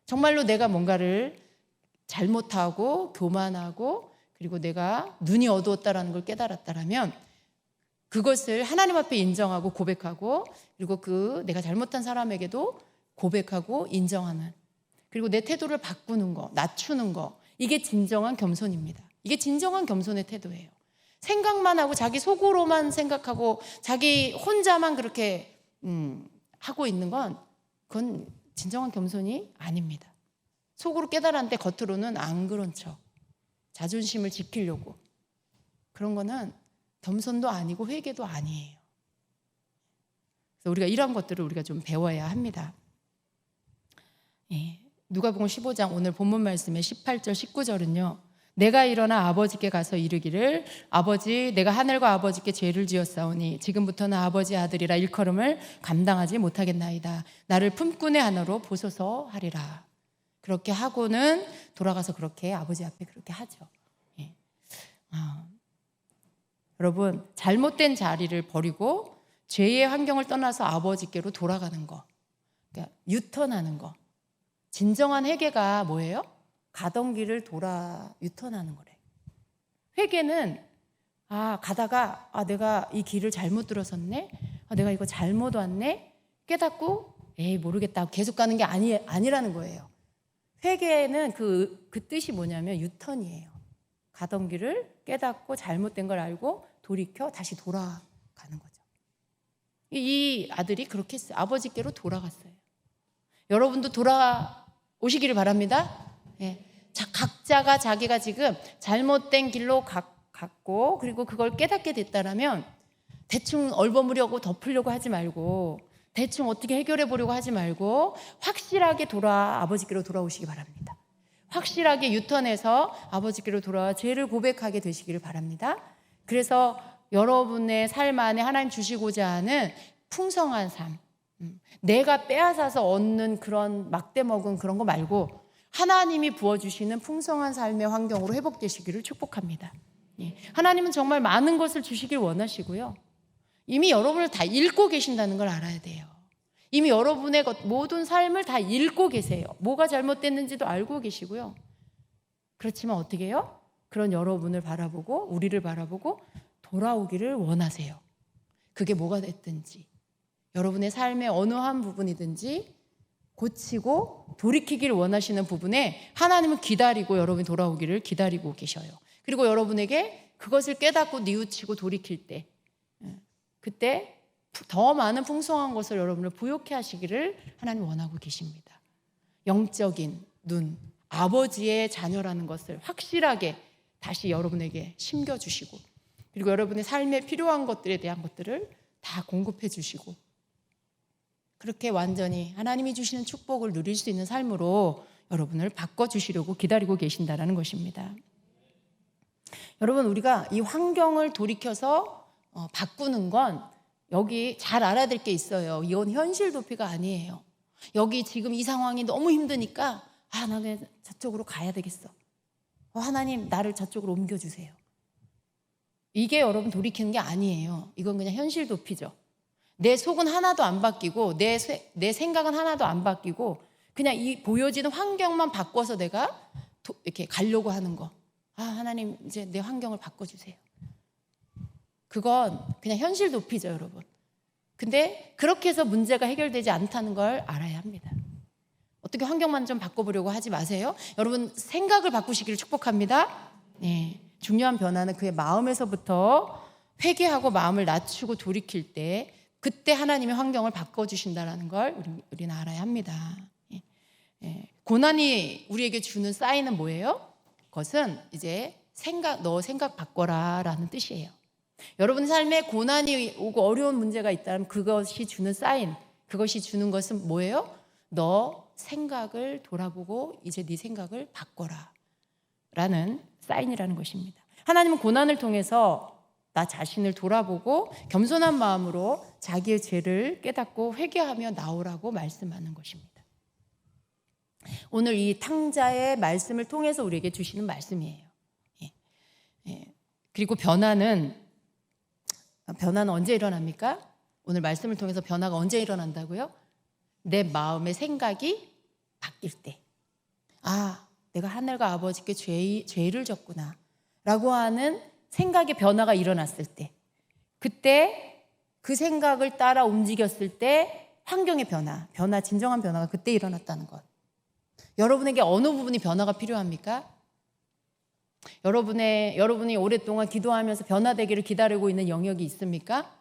Speaker 1: 정말로 내가 뭔가를 잘못하고 교만하고 그리고 내가 눈이 어두웠다라는 걸 깨달았다라면 그것을 하나님 앞에 인정하고 고백하고, 그리고 그 내가 잘못한 사람에게도 고백하고 인정하는, 그리고 내 태도를 바꾸는 거, 낮추는 거, 이게 진정한 겸손입니다. 이게 진정한 겸손의 태도예요. 생각만 하고 자기 속으로만 생각하고 자기 혼자만 그렇게 하고 있는 건 그건 진정한 겸손이 아닙니다. 속으로 깨달았는데 겉으로는 안 그런 척. 자존심을 지키려고. 그런 거는 겸손도 아니고 회개도 아니에요. 그래서 우리가 이런 것들을 우리가 좀 배워야 합니다. 누가복음 15장 오늘 본문 말씀의 18절 19절은요. 내가 일어나 아버지께 가서 이르기를 아버지 내가 하늘과 아버지께 죄를 지었사오니 지금부터는 아버지 아들이라 일컬음을 감당하지 못하겠나이다. 나를 품꾼의 하나로 보소서 하리라. 그렇게 하고는 돌아가서 그렇게 아버지 앞에 그렇게 하죠. 여러분 잘못된 자리를 버리고 죄의 환경을 떠나서 아버지께로 돌아가는 거, 그러니까 유턴하는 거. 진정한 회개가 뭐예요? 가던 길을 돌아 유턴하는 거래. 회개는 가다가 내가 이 길을 잘못 들어섰네, 내가 이거 잘못 왔네 깨닫고 모르겠다 계속 가는 게 아니라는 거예요. 회개는 그 뜻이 뭐냐면 유턴이에요. 가던 길을 깨닫고 잘못된 걸 알고 돌이켜 다시 돌아가는 거죠. 이 아들이 그렇게 했어요. 아버지께로 돌아갔어요. 여러분도 돌아오시기를 바랍니다. 각자가 자기가 지금 잘못된 길로 갔고 그리고 그걸 깨닫게 됐다라면 대충 얼버무려고 덮으려고 하지 말고 대충 어떻게 해결해 보려고 하지 말고 확실하게 아버지께로 돌아오시기 바랍니다. 확실하게 유턴해서 아버지께로 돌아와 죄를 고백하게 되시기를 바랍니다. 그래서 여러분의 삶 안에 하나님 주시고자 하는 풍성한 삶, 내가 빼앗아서 얻는 그런 막대 먹은 그런 거 말고 하나님이 부어주시는 풍성한 삶의 환경으로 회복되시기를 축복합니다. 하나님은 정말 많은 것을 주시길 원하시고요. 이미 여러분을 다 읽고 계신다는 걸 알아야 돼요. 이미 여러분의 모든 삶을 다 읽고 계세요. 뭐가 잘못됐는지도 알고 계시고요. 그렇지만 어떻게 해요? 그런 여러분을 바라보고 우리를 바라보고 돌아오기를 원하세요. 그게 뭐가 됐든지 여러분의 삶의 어느 한 부분이든지 고치고 돌이키기를 원하시는 부분에 하나님은 기다리고 여러분이 돌아오기를 기다리고 계셔요. 그리고 여러분에게 그것을 깨닫고 뉘우치고 돌이킬 때 그때 더 많은 풍성한 것을 여러분을 부욕해 하시기를 하나님 원하고 계십니다. 영적인 눈, 아버지의 자녀라는 것을 확실하게 다시 여러분에게 심겨주시고 그리고 여러분의 삶에 필요한 것들에 대한 것들을 다 공급해 주시고 그렇게 완전히 하나님이 주시는 축복을 누릴 수 있는 삶으로 여러분을 바꿔주시려고 기다리고 계신다는 것입니다. 여러분 우리가 이 환경을 돌이켜서 바꾸는 건 여기 잘 알아야 될 게 있어요. 이건 현실 도피가 아니에요. 여기 지금 이 상황이 너무 힘드니까 나는 저쪽으로 가야 되겠어. 하나님 나를 저쪽으로 옮겨주세요. 이게 여러분 돌이키는 게 아니에요. 이건 그냥 현실 도피죠. 내 속은 하나도 안 바뀌고 내 생각은 하나도 안 바뀌고 그냥 이 보여지는 환경만 바꿔서 내가 이렇게 가려고 하는 거. 하나님 이제 내 환경을 바꿔주세요. 그건 그냥 현실 도피죠, 여러분. 근데 그렇게 해서 문제가 해결되지 않다는 걸 알아야 합니다. 어떻게 환경만 좀 바꿔보려고 하지 마세요. 여러분 생각을 바꾸시기를 축복합니다. 중요한 변화는 그의 마음에서부터 회개하고 마음을 낮추고 돌이킬 때 그때 하나님의 환경을 바꿔주신다는 걸 우리는 알아야 합니다. 고난이 우리에게 주는 사인은 뭐예요? 그것은 이제 너 생각 바꿔라 라는 뜻이에요. 여러분 삶에 고난이 오고 어려운 문제가 있다면 그것이 주는 사인, 그것이 주는 것은 뭐예요? 너 생각을 돌아보고 이제 네 생각을 바꿔라 라는 사인이라는 것입니다. 하나님은 고난을 통해서 나 자신을 돌아보고 겸손한 마음으로 자기의 죄를 깨닫고 회개하며 나오라고 말씀하는 것입니다. 오늘 이 탕자의 말씀을 통해서 우리에게 주시는 말씀이에요. 그리고 변화는 언제 일어납니까? 오늘 말씀을 통해서 변화가 언제 일어난다고요? 내 마음의 생각이 바뀔 때. 내가 하늘과 아버지께 죄를 졌구나 라고 하는 생각의 변화가 일어났을 때, 그때 그 생각을 따라 움직였을 때 환경의 변화, 진정한 변화가 그때 일어났다는 것. 여러분에게 어느 부분이 변화가 필요합니까? 여러분이 오랫동안 기도하면서 변화되기를 기다리고 있는 영역이 있습니까?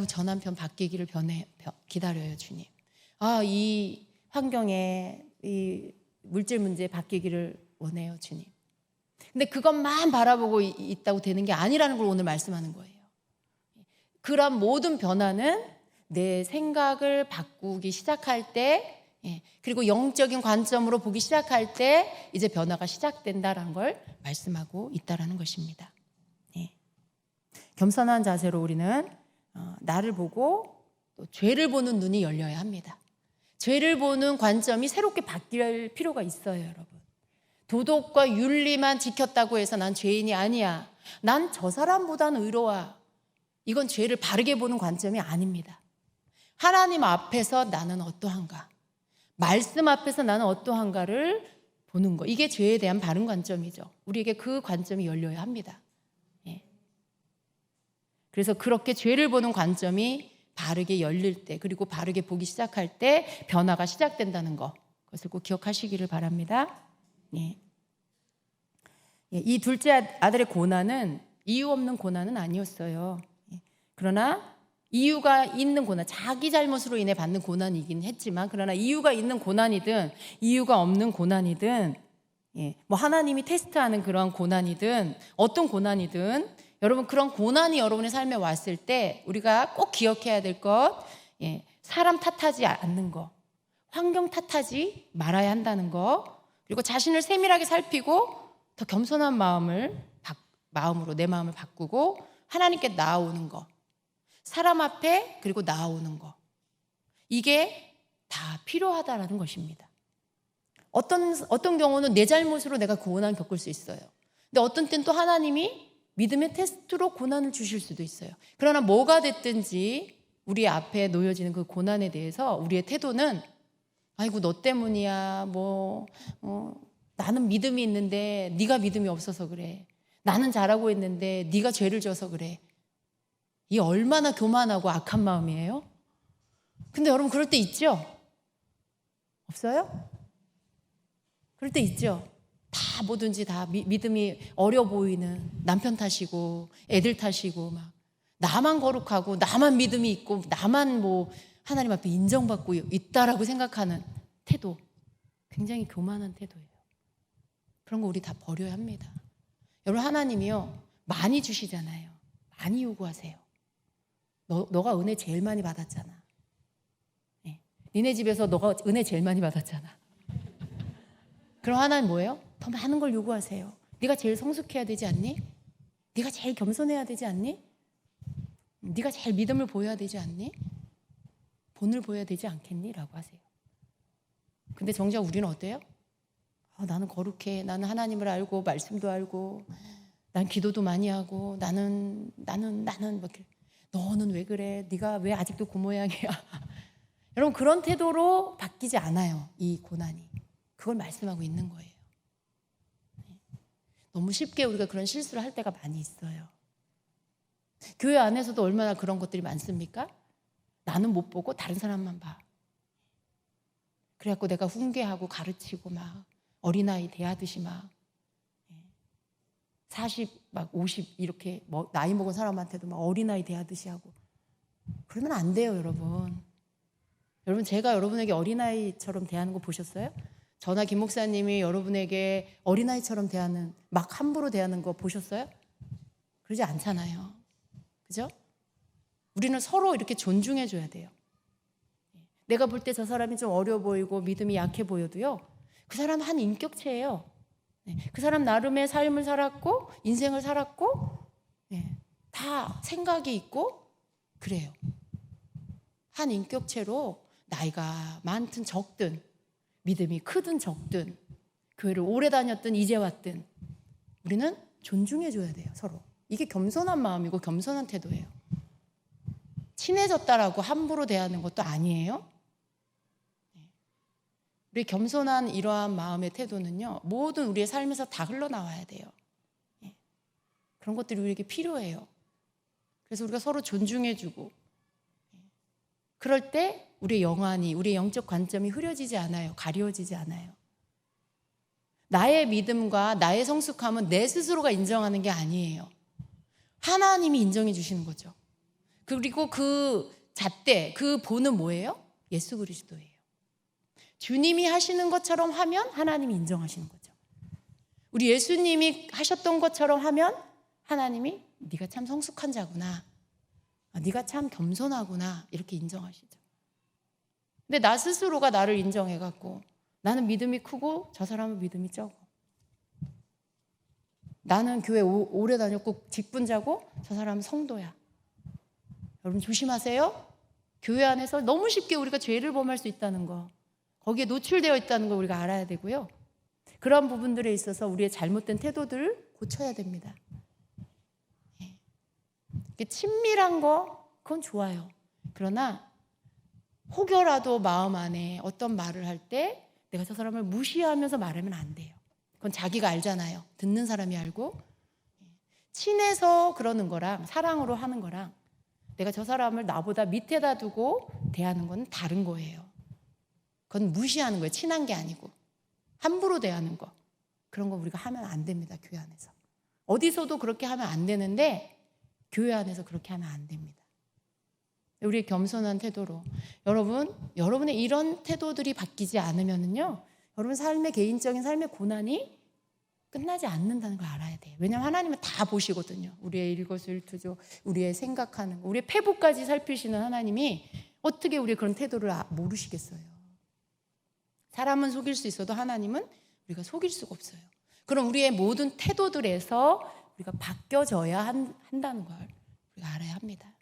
Speaker 1: 저 남편 바뀌기를 기다려요, 주님. 이 환경에 이 물질 문제 바뀌기를 원해요, 주님. 근데 그것만 바라보고 있다고 되는 게 아니라는 걸 오늘 말씀하는 거예요. 그런 모든 변화는 내 생각을 바꾸기 시작할 때, 그리고 영적인 관점으로 보기 시작할 때 이제 변화가 시작된다라는 걸 말씀하고 있다라는 것입니다. 겸손한 자세로 우리는 나를 보고 또 죄를 보는 눈이 열려야 합니다. 죄를 보는 관점이 새롭게 바뀔 필요가 있어요, 여러분. 도덕과 윤리만 지켰다고 해서 난 죄인이 아니야. 난 저 사람보다는 의로워. 이건 죄를 바르게 보는 관점이 아닙니다. 하나님 앞에서 나는 어떠한가, 말씀 앞에서 나는 어떠한가를 보는 거. 이게 죄에 대한 바른 관점이죠. 우리에게 그 관점이 열려야 합니다. 그래서 그렇게 죄를 보는 관점이 바르게 열릴 때, 그리고 바르게 보기 시작할 때 변화가 시작된다는 것, 그것을 꼭 기억하시기를 바랍니다. 이 둘째 아들의 고난은 이유 없는 고난은 아니었어요. 그러나 이유가 있는 고난, 자기 잘못으로 인해 받는 고난이긴 했지만, 그러나 이유가 있는 고난이든 이유가 없는 고난이든, 뭐 하나님이 테스트하는 그런 고난이든 어떤 고난이든, 여러분 그런 고난이 여러분의 삶에 왔을 때 우리가 꼭 기억해야 될 것, 사람 탓하지 않는 거, 환경 탓하지 말아야 한다는 거, 그리고 자신을 세밀하게 살피고 더 겸손한 마음으로 내 마음을 바꾸고 하나님께 나아오는 거, 사람 앞에 그리고 나아오는 거, 이게 다 필요하다라는 것입니다. 어떤 경우는 내 잘못으로 내가 고난 겪을 수 있어요. 근데 어떤 때는 또 하나님이 믿음의 테스트로 고난을 주실 수도 있어요. 그러나 뭐가 됐든지 우리 앞에 놓여지는 그 고난에 대해서 우리의 태도는 아이고 너 때문이야, 나는 믿음이 있는데 네가 믿음이 없어서 그래, 나는 잘하고 있는데 네가 죄를 져서 그래. 이 얼마나 교만하고 악한 마음이에요? 근데 여러분 그럴 때 있죠? 없어요? 그럴 때 있죠? 다 뭐든지 다 믿음이 어려 보이는 남편 탓이고 애들 탓이고 막 나만 거룩하고 나만 믿음이 있고 나만 하나님 앞에 인정받고 있다라고 생각하는 태도, 굉장히 교만한 태도예요. 그런 거 우리 다 버려야 합니다. 여러분 하나님이요 많이 주시잖아요. 많이 요구하세요. 너가 은혜 제일 많이 받았잖아. 니네 집에서 너가 은혜 제일 많이 받았잖아. 그럼 하나님 뭐예요? 더 많은 걸 요구하세요. 네가 제일 성숙해야 되지 않니? 네가 제일 겸손해야 되지 않니? 네가 제일 믿음을 보여야 되지 않니? 본을 보여야 되지 않겠니? 라고 하세요. 근데 정작 우리는 어때요? 나는 거룩해. 나는 하나님을 알고 말씀도 알고 난 기도도 많이 하고 나는 너는 왜 그래? 네가 왜 아직도 그 모양이야? 여러분 그런 태도로 바뀌지 않아요. 이 고난이. 그걸 말씀하고 있는 거예요. 너무 쉽게 우리가 그런 실수를 할 때가 많이 있어요. 교회 안에서도 얼마나 그런 것들이 많습니까? 나는 못 보고 다른 사람만 봐. 그래갖고 내가 훈계하고 가르치고 막 어린아이 대하듯이 막 40, 막 50 이렇게 나이 먹은 사람한테도 막 어린아이 대하듯이 하고 그러면 안 돼요, 여러분. 여러분 제가 여러분에게 어린아이처럼 대하는 거 보셨어요? 저나 김 목사님이 여러분에게 어린아이처럼 대하는, 막 함부로 대하는 거 보셨어요? 그러지 않잖아요. 그죠? 우리는 서로 이렇게 존중해 줘야 돼요. 내가 볼 때 저 사람이 좀 어려 보이고 믿음이 약해 보여도요, 그 사람 한 인격체예요. 그 사람 나름의 삶을 살았고 인생을 살았고 다 생각이 있고 그래요. 한 인격체로 나이가 많든 적든 믿음이 크든 적든 교회를 오래 다녔든 이제 왔든 우리는 존중해 줘야 돼요, 서로. 이게 겸손한 마음이고 겸손한 태도예요. 친해졌다라고 함부로 대하는 것도 아니에요. 우리 겸손한 이러한 마음의 태도는요, 모든 우리의 삶에서 다 흘러나와야 돼요. 그런 것들이 우리에게 필요해요. 그래서 우리가 서로 존중해주고, 그럴 때 우리의 영안이, 우리의 영적 관점이 흐려지지 않아요. 가려지지 않아요. 나의 믿음과 나의 성숙함은 내 스스로가 인정하는 게 아니에요. 하나님이 인정해 주시는 거죠. 그리고 그 잣대, 그 본은 뭐예요? 예수 그리스도예요. 주님이 하시는 것처럼 하면 하나님이 인정하시는 거죠. 우리 예수님이 하셨던 것처럼 하면 하나님이 네가 참 성숙한 자구나, 네가 참 겸손하구나 이렇게 인정하시죠. 근데 나 스스로가 나를 인정해갖고 나는 믿음이 크고 저 사람은 믿음이 적어. 나는 교회 오래 다녔고 직분자고 저 사람은 성도야. 여러분 조심하세요. 교회 안에서 너무 쉽게 우리가 죄를 범할 수 있다는 거, 거기에 노출되어 있다는 거 우리가 알아야 되고요. 그런 부분들에 있어서 우리의 잘못된 태도들을 고쳐야 됩니다. 친밀한 거 그건 좋아요. 그러나 혹여라도 마음 안에 어떤 말을 할 때 내가 저 사람을 무시하면서 말하면 안 돼요. 그건 자기가 알잖아요. 듣는 사람이 알고. 친해서 그러는 거랑 사랑으로 하는 거랑 내가 저 사람을 나보다 밑에다 두고 대하는 건 다른 거예요. 그건 무시하는 거예요. 친한 게 아니고 함부로 대하는 거, 그런 거 우리가 하면 안 됩니다. 교회 안에서 어디서도 그렇게 하면 안 되는데 교회 안에서 그렇게 하면 안 됩니다. 우리의 겸손한 태도로 여러분의 이런 태도들이 바뀌지 않으면요, 여러분 삶의 개인적인 삶의 고난이 끝나지 않는다는 걸 알아야 돼요. 왜냐하면 하나님은 다 보시거든요. 우리의 일거수일투족, 우리의 생각하는 거, 우리의 패부까지 살피시는 하나님이 어떻게 우리의 그런 태도를 모르시겠어요. 사람은 속일 수 있어도 하나님은 우리가 속일 수가 없어요. 그럼 우리의 모든 태도들에서 우리가 바뀌어져야 한다는 걸 우리가 알아야 합니다.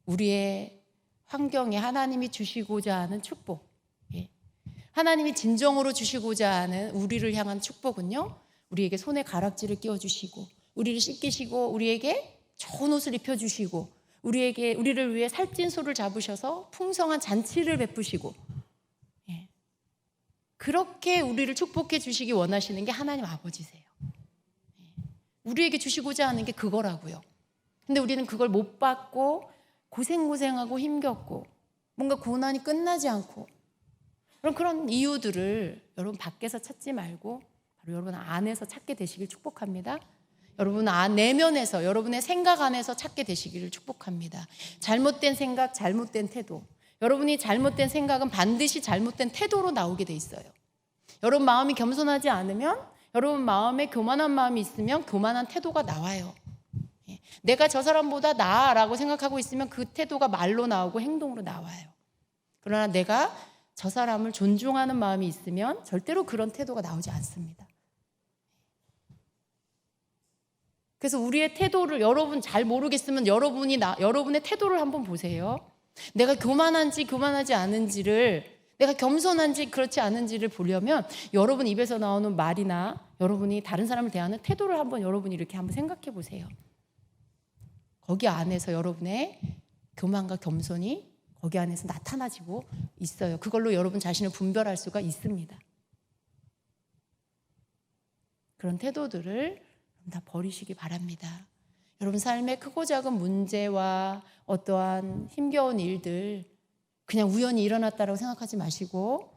Speaker 1: 우리의 환경에 하나님이 주시고자 하는 축복, 하나님이 진정으로 주시고자 하는 우리를 향한 축복은요, 우리에게 손에 가락지를 끼워주시고 우리를 씻기시고 우리에게 좋은 옷을 입혀주시고 우리를 위해 살찐 소를 잡으셔서 풍성한 잔치를 베푸시고, 그렇게 우리를 축복해 주시기 원하시는 게 하나님 아버지세요. 우리에게 주시고자 하는 게 그거라고요. 근데 우리는 그걸 못 받고 고생하고 힘겹고 뭔가 고난이 끝나지 않고, 그런 이유들을 여러분 밖에서 찾지 말고 바로 여러분 안에서 찾게 되시길 축복합니다. 여러분 내면에서, 여러분의 생각 안에서 찾게 되시기를 축복합니다. 잘못된 생각, 잘못된 태도, 여러분이 잘못된 생각은 반드시 잘못된 태도로 나오게 돼 있어요. 여러분 마음이 겸손하지 않으면, 여러분 마음에 교만한 마음이 있으면 교만한 태도가 나와요. 내가 저 사람보다 나아라고 생각하고 있으면 그 태도가 말로 나오고 행동으로 나와요. 그러나 내가 저 사람을 존중하는 마음이 있으면 절대로 그런 태도가 나오지 않습니다. 그래서 우리의 태도를 여러분 잘 모르겠으면 여러분의 태도를 한번 보세요. 내가 교만한지 교만하지 않은지를, 내가 겸손한지 그렇지 않은지를 보려면 여러분 입에서 나오는 말이나 여러분이 다른 사람을 대하는 태도를 한번 여러분이 이렇게 한번 생각해 보세요. 거기 안에서 여러분의 교만과 겸손이 거기 안에서 나타나지고 있어요. 그걸로 여러분 자신을 분별할 수가 있습니다. 그런 태도들을 다 버리시기 바랍니다. 여러분 삶의 크고 작은 문제와 어떠한 힘겨운 일들 그냥 우연히 일어났다고 생각하지 마시고,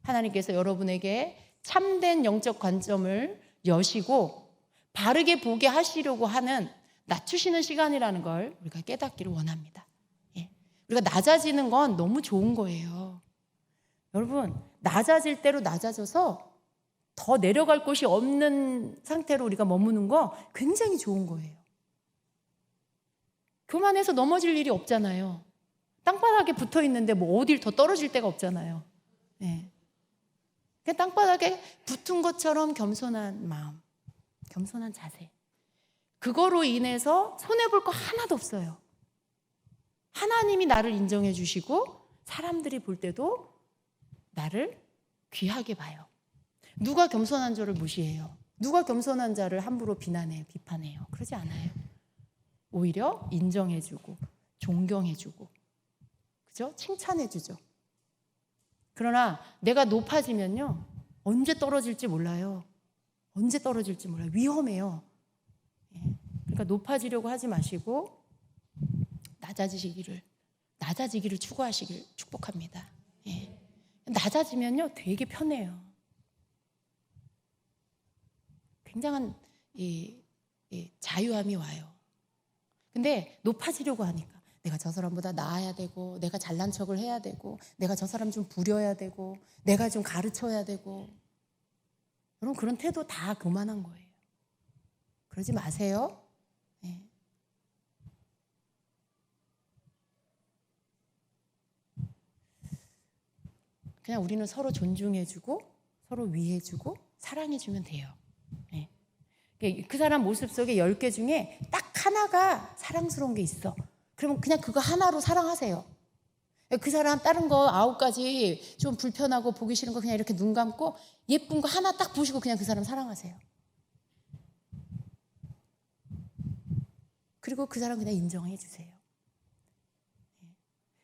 Speaker 1: 하나님께서 여러분에게 참된 영적 관점을 여시고 바르게 보게 하시려고 하는 낮추시는 시간이라는 걸 우리가 깨닫기를 원합니다. 우리가 낮아지는 건 너무 좋은 거예요. 여러분 낮아질 대로 낮아져서 더 내려갈 곳이 없는 상태로 우리가 머무는 거 굉장히 좋은 거예요. 교만해서 넘어질 일이 없잖아요. 땅바닥에 붙어 있는데 뭐 어딜 더 떨어질 데가 없잖아요. 땅바닥에 붙은 것처럼 겸손한 마음, 겸손한 자세, 그거로 인해서 손해볼 거 하나도 없어요. 하나님이 나를 인정해 주시고 사람들이 볼 때도 나를 귀하게 봐요. 누가 겸손한 자를 무시해요? 누가 겸손한 자를 함부로 비난해요, 비판해요? 그러지 않아요. 오히려 인정해주고 존경해주고, 그죠? 칭찬해주죠. 그러나 내가 높아지면요, 언제 떨어질지 몰라요. 언제 떨어질지 몰라요. 위험해요. 그러니까 높아지려고 하지 마시고 낮아지기를 추구하시길 축복합니다. 낮아지면요 되게 편해요. 굉장한 자유함이 와요. 근데 높아지려고 하니까 내가 저 사람보다 나아야 되고, 내가 잘난 척을 해야 되고, 내가 저 사람 좀 부려야 되고, 내가 좀 가르쳐야 되고, 여러분 그런 태도 다 교만한 거예요. 그러지 마세요. 네. 그냥 우리는 서로 존중해주고 서로 위해주고 사랑해주면 돼요. 네. 그 사람 모습 속에 10개 중에 딱 하나가 사랑스러운 게 있어. 그러면 그냥 그거 하나로 사랑하세요. 그 사람 다른 거 9가지 좀 불편하고 보기 싫은 거 그냥 이렇게 눈 감고 예쁜 거 하나 딱 보시고 그냥 그 사람 사랑하세요. 그리고 그 사람 그냥 인정해 주세요.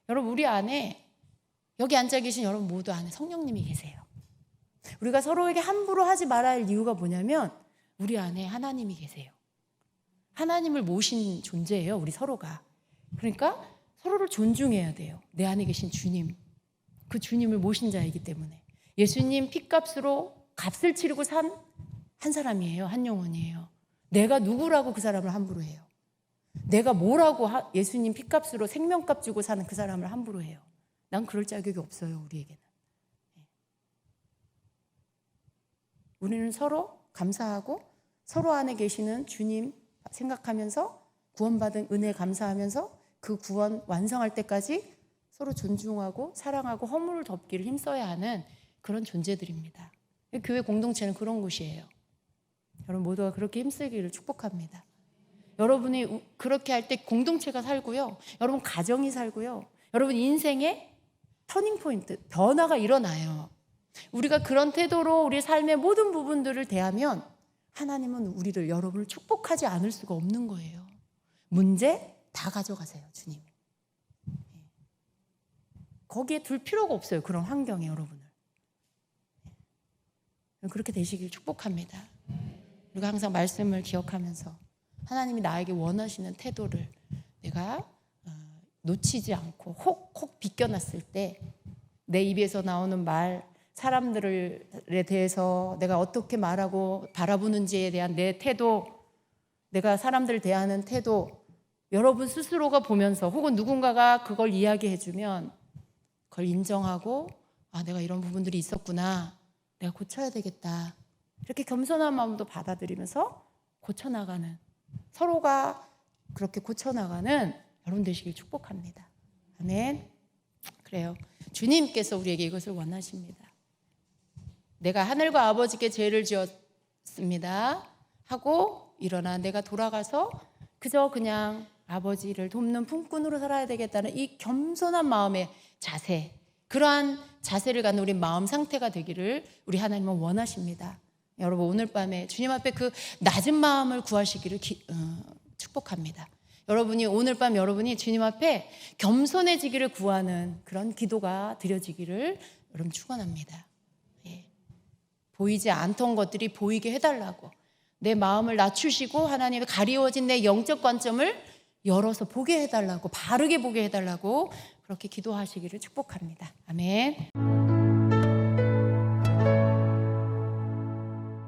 Speaker 1: 여러분 우리 안에 여기 앉아 계신 여러분 모두 안에 성령님이 계세요. 우리가 서로에게 함부로 하지 말아야 할 이유가 뭐냐면 우리 안에 하나님이 계세요. 하나님을 모신 존재예요. 우리 서로가. 그러니까 서로를 존중해야 돼요. 내 안에 계신 주님, 그 주님을 모신 자이기 때문에. 예수님 핏값으로 값을 치르고 산 한 사람이에요. 한 영혼이에요. 내가 누구라고 그 사람을 함부로 해요. 내가 뭐라고 예수님 핏값으로 생명값 주고 사는 그 사람을 함부로 해요. 난 그럴 자격이 없어요. 우리에게는. 우리는 서로 감사하고 서로 안에 계시는 주님 생각하면서 구원받은 은혜 감사하면서 그 구원 완성할 때까지 서로 존중하고 사랑하고 허물을 덮기를 힘써야 하는 그런 존재들입니다. 교회 공동체는 그런 곳이에요. 여러분 모두가 그렇게 힘쓰기를 축복합니다. 여러분이 그렇게 할 때 공동체가 살고요. 여러분 가정이 살고요. 여러분 인생의 터닝포인트, 변화가 일어나요. 우리가 그런 태도로 우리 삶의 모든 부분들을 대하면 하나님은 우리를, 여러분을 축복하지 않을 수가 없는 거예요. 문제 다 가져가세요, 주님. 거기에 둘 필요가 없어요. 그런 환경에 여러분을. 그렇게 되시길 축복합니다. 우리가 항상 말씀을 기억하면서 하나님이 나에게 원하시는 태도를 내가 놓치지 않고 혹 비껴놨을 때 내 입에서 나오는 말, 사람들에 대해서 내가 어떻게 말하고 바라보는지에 대한 내 태도, 내가 사람들을 대하는 태도, 여러분 스스로가 보면서 혹은 누군가가 그걸 이야기해주면 그걸 인정하고 내가 이런 부분들이 있었구나, 내가 고쳐야 되겠다, 이렇게 겸손한 마음도 받아들이면서 고쳐나가는, 서로가 그렇게 고쳐나가는 여러분 되시길 축복합니다. 아멘. 그래요. 주님께서 우리에게 이것을 원하십니다. 내가 하늘과 아버지께 죄를 지었습니다 하고 일어나 내가 돌아가서 그저 그냥 아버지를 돕는 품꾼으로 살아야 되겠다는 이 겸손한 마음의 자세, 그러한 자세를 갖는 우리 마음 상태가 되기를 우리 하나님은 원하십니다. 여러분 오늘 밤에 주님 앞에 그 낮은 마음을 구하시기를 축복합니다. 여러분이 오늘 밤 여러분이 주님 앞에 겸손해지기를 구하는 그런 기도가 드려지기를 여러분 축원합니다. 예. 보이지 않던 것들이 보이게 해달라고, 내 마음을 낮추시고 하나님의 가리워진 내 영적 관점을 열어서 보게 해달라고, 바르게 보게 해달라고 그렇게 기도하시기를 축복합니다. 아멘.